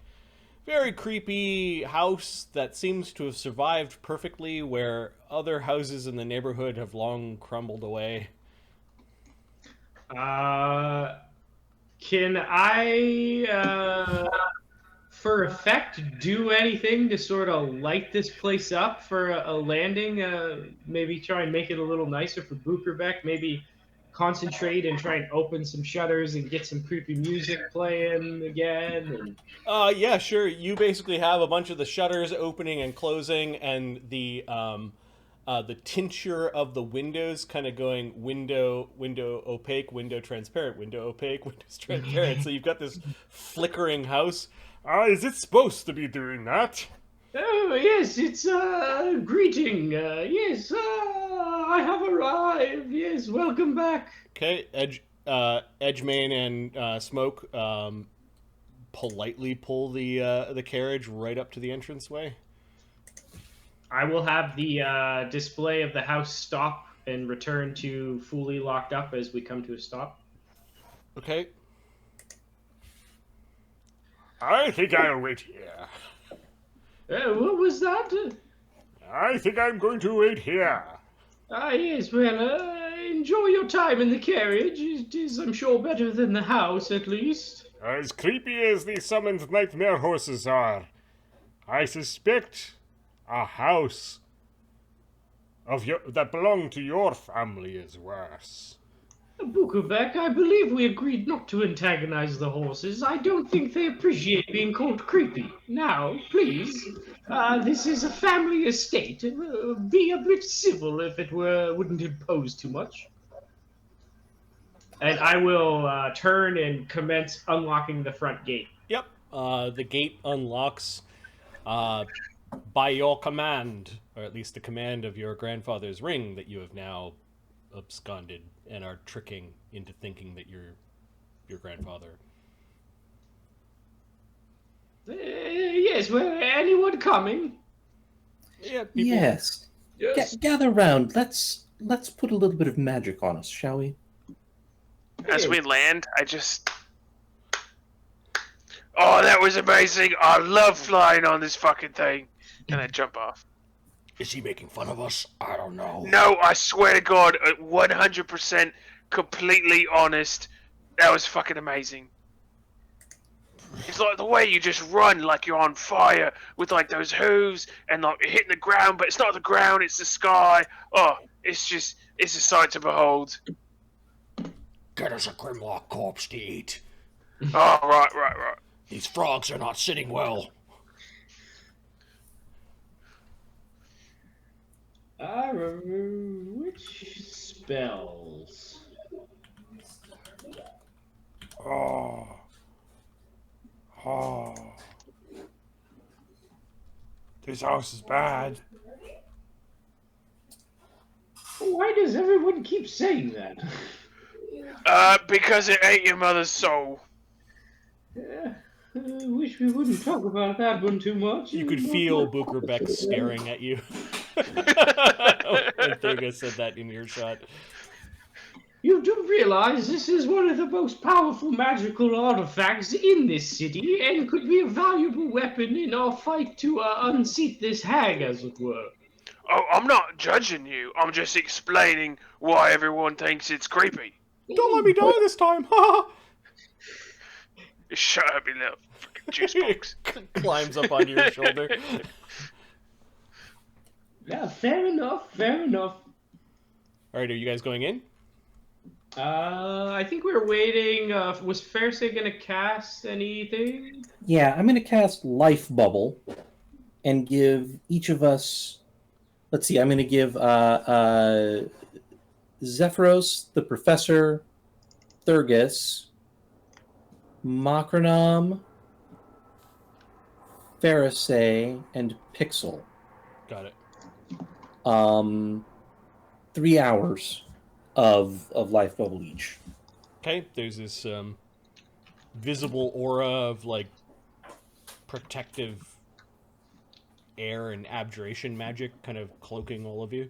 very creepy house that seems to have survived perfectly, where other houses in the neighborhood have long crumbled away. Can I, for effect, do anything to sort of light this place up for a landing? Maybe try and make it a little nicer for Bukerbeck. Maybe concentrate and try and open some shutters and get some creepy music playing again. Yeah, sure. You basically have a bunch of the shutters opening and closing, and the tincture of the windows kind of going window opaque, window transparent, window opaque, windows transparent. So you've got this flickering house. Is it supposed to be doing that? Oh, yes, it's greeting. Yes, I have arrived. Yes, welcome back. Okay, Edgemane and Smoke politely pull the carriage right up to the entranceway. I will have the display of the house stop and return to fully locked up as we come to a stop. Okay. I think I'll wait here. What was that? I think I'm going to wait here. Yes, well, enjoy your time in the carriage. It is, I'm sure, better than the house, at least. As creepy as the summoned nightmare horses are, I suspect a house that belonged to your family is worse. Bukerbeck, I believe we agreed not to antagonize the horses. I don't think they appreciate being called creepy. Now, please, this is a family estate. Be a bit civil if it wouldn't impose too much. And I will turn and commence unlocking the front gate. Yep. The gate unlocks by your command, or at least the command of your grandfather's ring that you have now absconded and are tricking into thinking that you're your grandfather. Yes, well, anyone coming? Yeah, people... Yes. Gather round. Let's put a little bit of magic on us, shall we? As we land, I just... Oh, that was amazing! I love flying on this fucking thing! And I jump off. Is he making fun of us? I don't know. No, I swear to God, 100% completely honest. That was fucking amazing. It's like the way you just run like you're on fire with like those hooves and like hitting the ground, but it's not the ground, it's the sky. Oh, it's a sight to behold. Get us a Grimlock corpse to eat. Oh, right. These frogs are not sitting well. I remember which spells. Oh. This house is bad. Why does everyone keep saying that? Because it ate your mother's soul. I wish we wouldn't talk about that one too much. You could feel Bukerbeck staring at you. When Thurga said that in earshot. You do realize this is one of the most powerful magical artifacts in this city and could be a valuable weapon in our fight to unseat this hag, as it were. Oh, I'm not judging you. I'm just explaining why everyone thinks it's creepy. Don't let me die this time! Ha! Shut up, you little fucking juice box. Climbs up onto your shoulder. Yeah, fair enough, fair enough. Alright, are you guys going in? I think we were waiting. Was Fairsay gonna cast anything? Yeah, I'm going to cast Life Bubble and give each of us. Let's see, I'm going to give Zephyros, the Professor, Thurgus, Macronom, Farisay, and Pixel. Got it. 3 hours of Life Bubble each. Okay, there's this visible aura of like protective air and abjuration magic kind of cloaking all of you.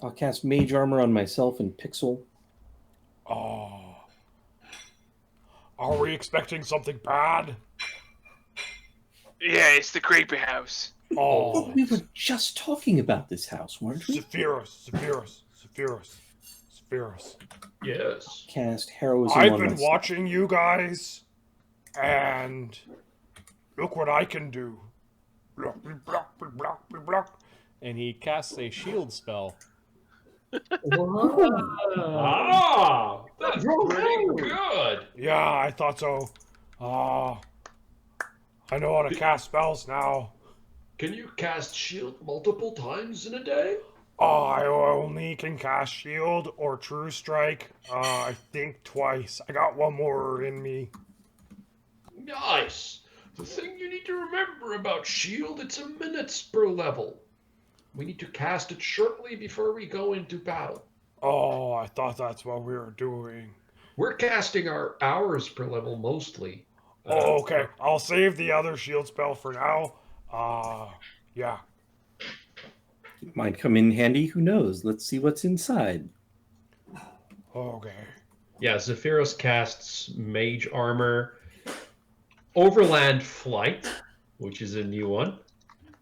I'll cast Mage Armor on myself and Pixel. Oh. Are we expecting something bad? Yeah, it's the creepy house. Oh. We were just talking about this house, weren't we? Sephiroth. Yes. Cast Heroism I've on been myself. watching you guys, and look what I can do. Block, block, block, block, block. And he casts a shield spell. Ah, that's pretty good. Yeah, I thought so. I know how to cast spells now. Can you cast shield multiple times in a day? I only can cast shield or true strike, I think twice. I got one more in me. Nice. The thing you need to remember about shield, it's a minutes per level. We need to cast it shortly before we go into battle. Oh, I thought that's what we were doing. We're casting our hours per level mostly. Oh, okay. I'll save the other shield spell for now. Yeah. Might come in handy, who knows? Let's see what's inside. Okay. Yeah, Zephyros casts Mage Armor, Overland Flight, which is a new one.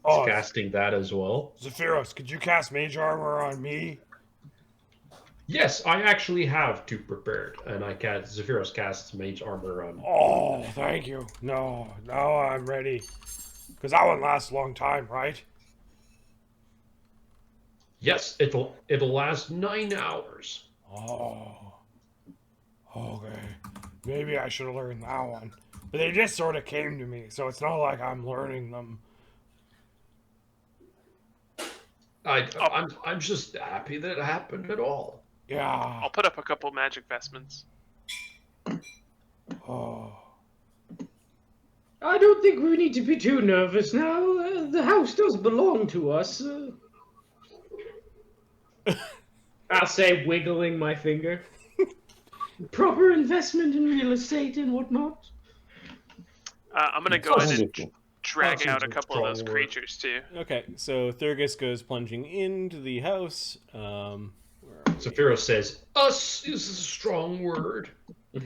Oh, He's casting that as well. Zephyros, could you cast Mage Armor on me? Yes, I actually have two prepared, and Zephyros casts Mage Armor on. Oh, thank you. No, now I'm ready. Because that one lasts a long time, right? Yes, it'll last 9 hours. Oh. Okay. Maybe I should have learned that one. But they just sort of came to me, so it's not like I'm learning them. I'm just happy that it happened at all. Yeah. I'll put up a couple magic vestments. Oh. I don't think we need to be too nervous now. The house does belong to us. I'll say, wiggling my finger. Proper investment in real estate and whatnot. I'm gonna go ahead and Wonderful. drag out a That's a couple of those strong word. creatures too. Okay, so Thurgus goes plunging into the house. Zephyros says, "Us" is a strong word. Oh,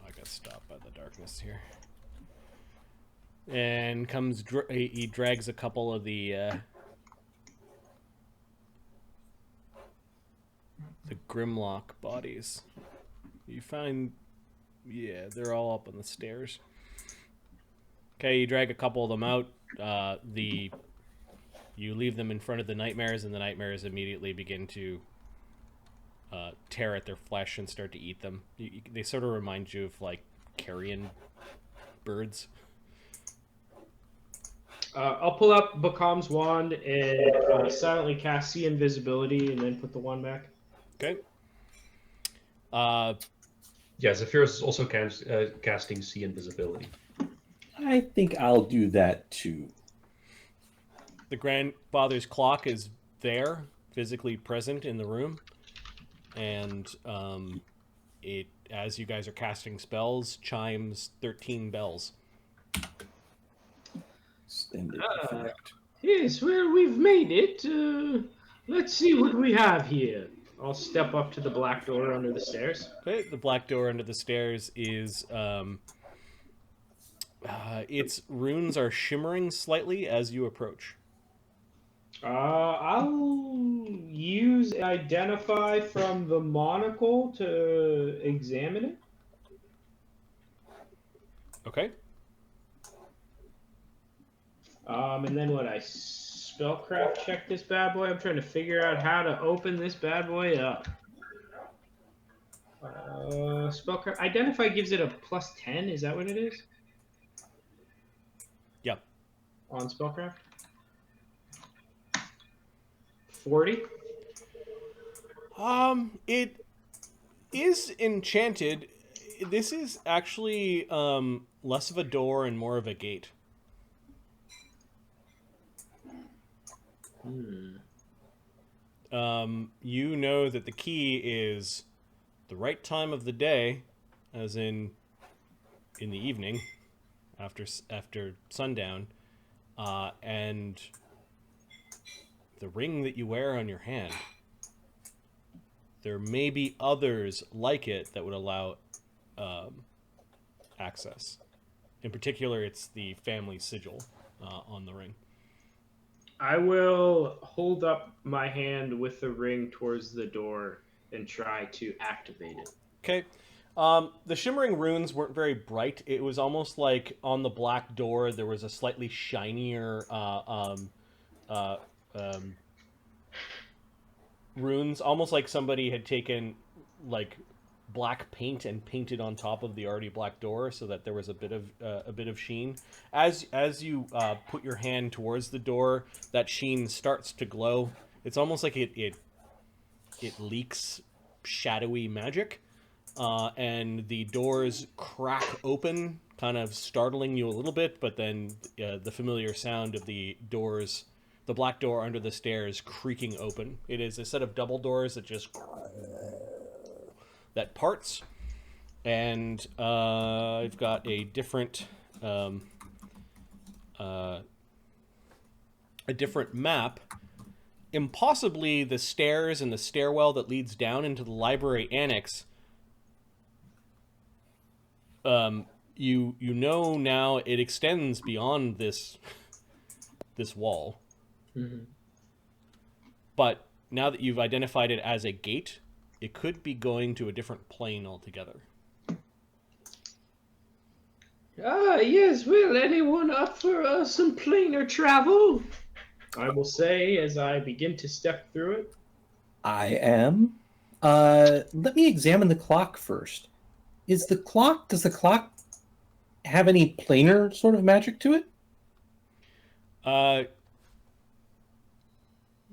I got stopped by the darkness here. And comes, he drags a couple of the Grimlock bodies. You find, yeah, they're all up on the stairs. Okay, you drag a couple of them out. You leave them in front of the nightmares, and the nightmares immediately begin to tear at their flesh and start to eat them. They sort of remind you of like carrion birds. I'll pull up Bakam's wand and silently cast See Invisibility and then put the wand back. Okay. Yeah, Zephyros is also casting See Invisibility. I think I'll do that too. The grandfather's clock is there, physically present in the room, and it, as you guys are casting spells, chimes 13 bells. Splendid. Perfect. Yes, well, we've made it. Let's see what we have here. I'll step up to the black door under the stairs. Okay, the black door under the stairs is its runes are shimmering slightly as you approach. I'll use identify from the monocle to examine it. Okay. And then what? I spellcraft check this bad boy. I'm trying to figure out how to open this bad boy up. Spellcraft identify gives it a +10. Is that what it is? Yeah. On spellcraft. 40. It is enchanted. This is actually less of a door and more of a gate. You know that the key is the right time of the day, as in the evening, after sundown, and the ring that you wear on your hand. There may be others like it that would allow access. In particular, it's the family sigil on the ring. I will hold up my hand with the ring towards the door and try to activate it. Okay. The shimmering runes weren't very bright. It was almost like on the black door there was a slightly shinier runes, almost like somebody had taken like black paint and painted on top of the already black door, so that there was a bit of sheen. As you put your hand towards the door, that sheen starts to glow. It's almost like it leaks shadowy magic, and the doors crack open, kind of startling you a little bit. But then the familiar sound of the doors, the black door under the stairs, creaking open. It is a set of double doors that just parts, and I've got a different map. Impossibly, the stairs and the stairwell that leads down into the library annex. You know now it extends beyond this wall. Mm-hmm. But now that you've identified it as a gate, it could be going to a different plane altogether. Yes, well, anyone up for some planar travel? I will say as I begin to step through it. I am. Let me examine the clock first. Does the clock have any planar sort of magic to it?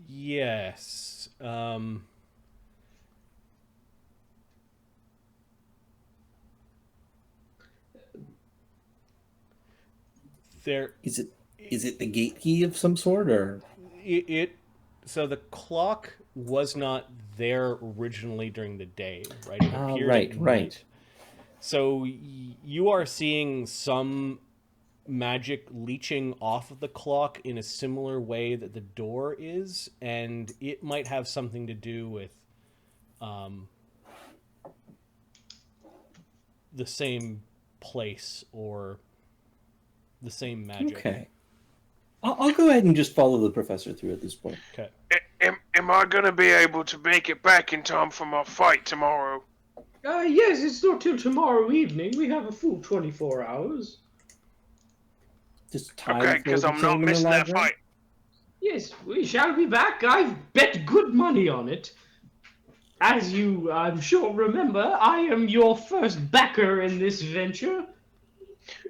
Yes. Is it the gate key of some sort, or so the clock was not there originally during the day, right? It appeared at right. night. So you are seeing some magic leeching off of the clock in a similar way that the door is, and it might have something to do with the same place or the same magic. Okay. I'll go ahead and just follow the professor through at this point. Okay. Am I gonna be able to make it back in time for my fight tomorrow? Yes, it's not till tomorrow evening. We have a full 24 hours. Just time Okay, because I'm not missing that fight. Yes, we shall be back. I've bet good money on it. As you, I'm sure, remember, I am your first backer in this venture.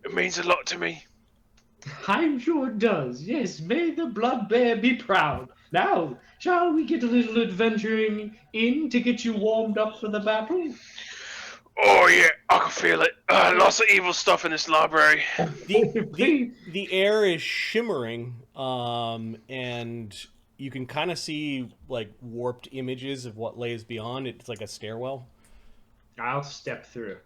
It means a lot to me. I'm sure it does. Yes, may the blood bear be proud. Now, shall we get a little adventuring in to get you warmed up for the battle? Oh yeah, I can feel it. Lots of evil stuff in this library. The air is shimmering, and you can kind of see like warped images of what lays beyond. It's like a stairwell. I'll step through.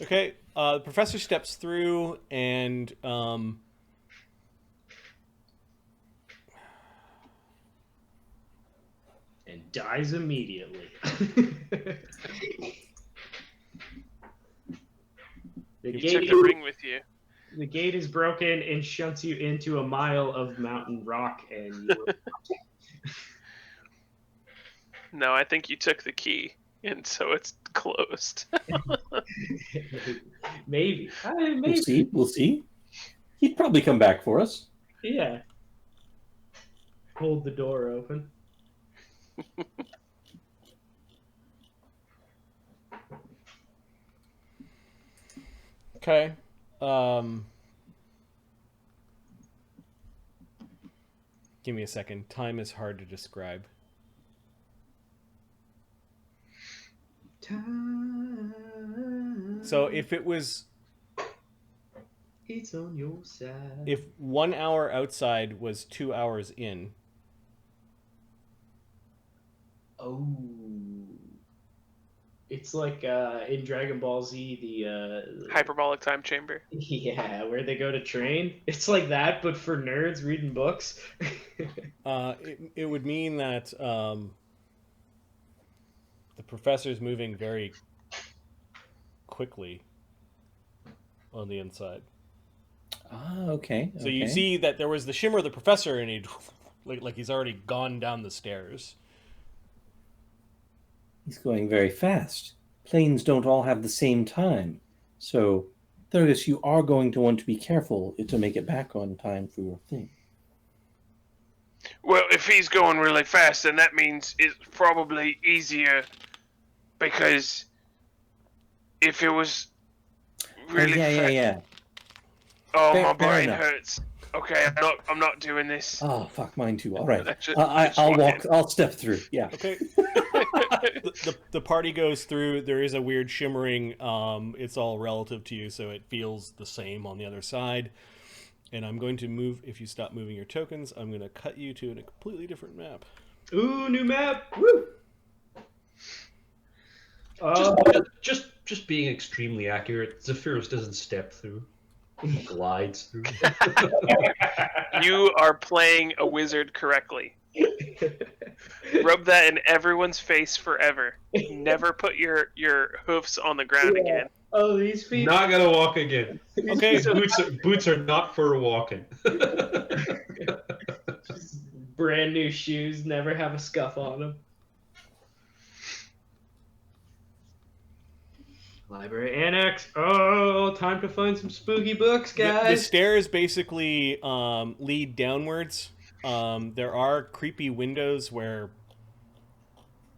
Okay, the professor steps through, and and dies immediately. You took the ring with you. The gate is broken and shunts you into a mile of mountain rock, and you No, I think you took the key, and so it's closed. maybe. We'll Maybe. see. We'll see. He'd probably come back for us. Yeah. Hold the door open. Okay. Give me a second. Time is hard to describe. Time. So if it was, It's on your side. if 1 hour outside was 2 hours in, Oh. It's like in Dragon Ball Z, the Hyperbolic time chamber. yeah, where they go to train. It's like that, but for nerds reading books. it would mean that the professor's moving very quickly on the inside. Ah, okay. So you see that there was the shimmer of the professor, and he like he's already gone down the stairs. He's going very fast. Planes don't all have the same time. So, Thurgus, you are going to want to be careful to make it back on time for your thing. Well, if he's going really fast, then that means it's probably easier, because if it was really fast, Yeah. oh, Fair- my fair brain enough. hurts. Okay, I'm not doing this. Oh, fuck, mine too. All right. Just I'll walk. I'll step through. Yeah. Okay. the party goes through. There is a weird shimmering. It's all relative to you, so it feels the same on the other side. And I'm going to move. If you stop moving your tokens, I'm going to cut you to a completely different map. Ooh, new map! Woo! Just being extremely accurate, Zephyrus doesn't step through. He glides through. You are playing a wizard correctly. Rub that in everyone's face forever. Never put your hoofs on the ground again. Oh, these feet. Not gonna walk again. Okay. Boots are not for walking. Brand new shoes, never have a scuff on them. Library annex. Oh, time to find some spooky books, The guys. stairs basically lead downwards. There are creepy windows where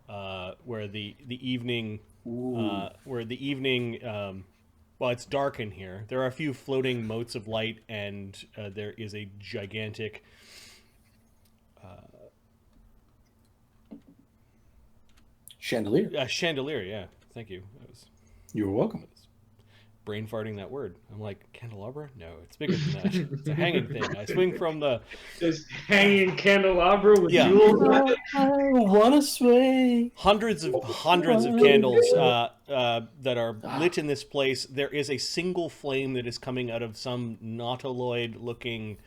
the evening well, it's dark in here. There are a few floating motes of light, and there is a gigantic Chandelier. chandelier. Yeah, thank you. That was You're welcome. brain farting that word. I'm like, candelabra? No, it's bigger than that. It's a hanging thing. I swing from the This hanging candelabra with Yeah. jewels on it. I wanna sway. hundreds of candles that are lit in this place. There is a single flame that is coming out of some nautiloid-looking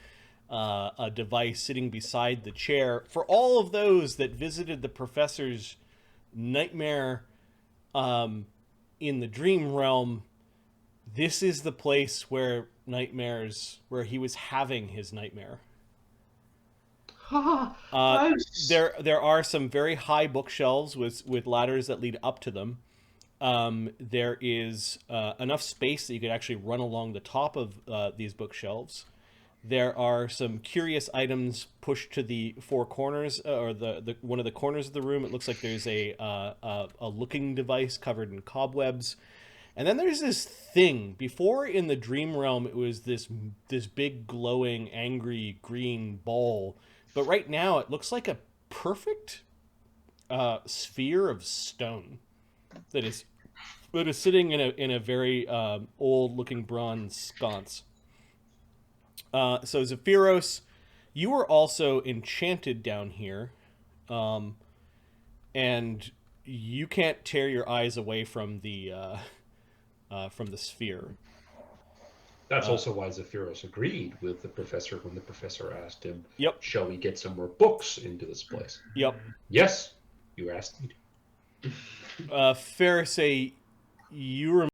a device sitting beside the chair. For all of those that visited the professor's nightmare in the dream realm, this is the place where he was having his nightmare. There are some very high bookshelves with ladders that lead up to them. There is enough space that you could actually run along the top of these bookshelves. There are some curious items pushed to the four corners, or the one of the corners of the room. It looks like there's a looking device covered in cobwebs. And then there's this thing. Before in the dream realm, it was this big glowing, angry green ball. But right now, it looks like a perfect sphere of stone that is sitting in a very old-looking bronze sconce. So Zephyros, you were also enchanted down here, and you can't tear your eyes away from the sphere. That's also why Zephyros agreed with the professor when the professor asked him, Yep. shall we get some more books into this place? Yep. Yes. You asked me. Fair say, you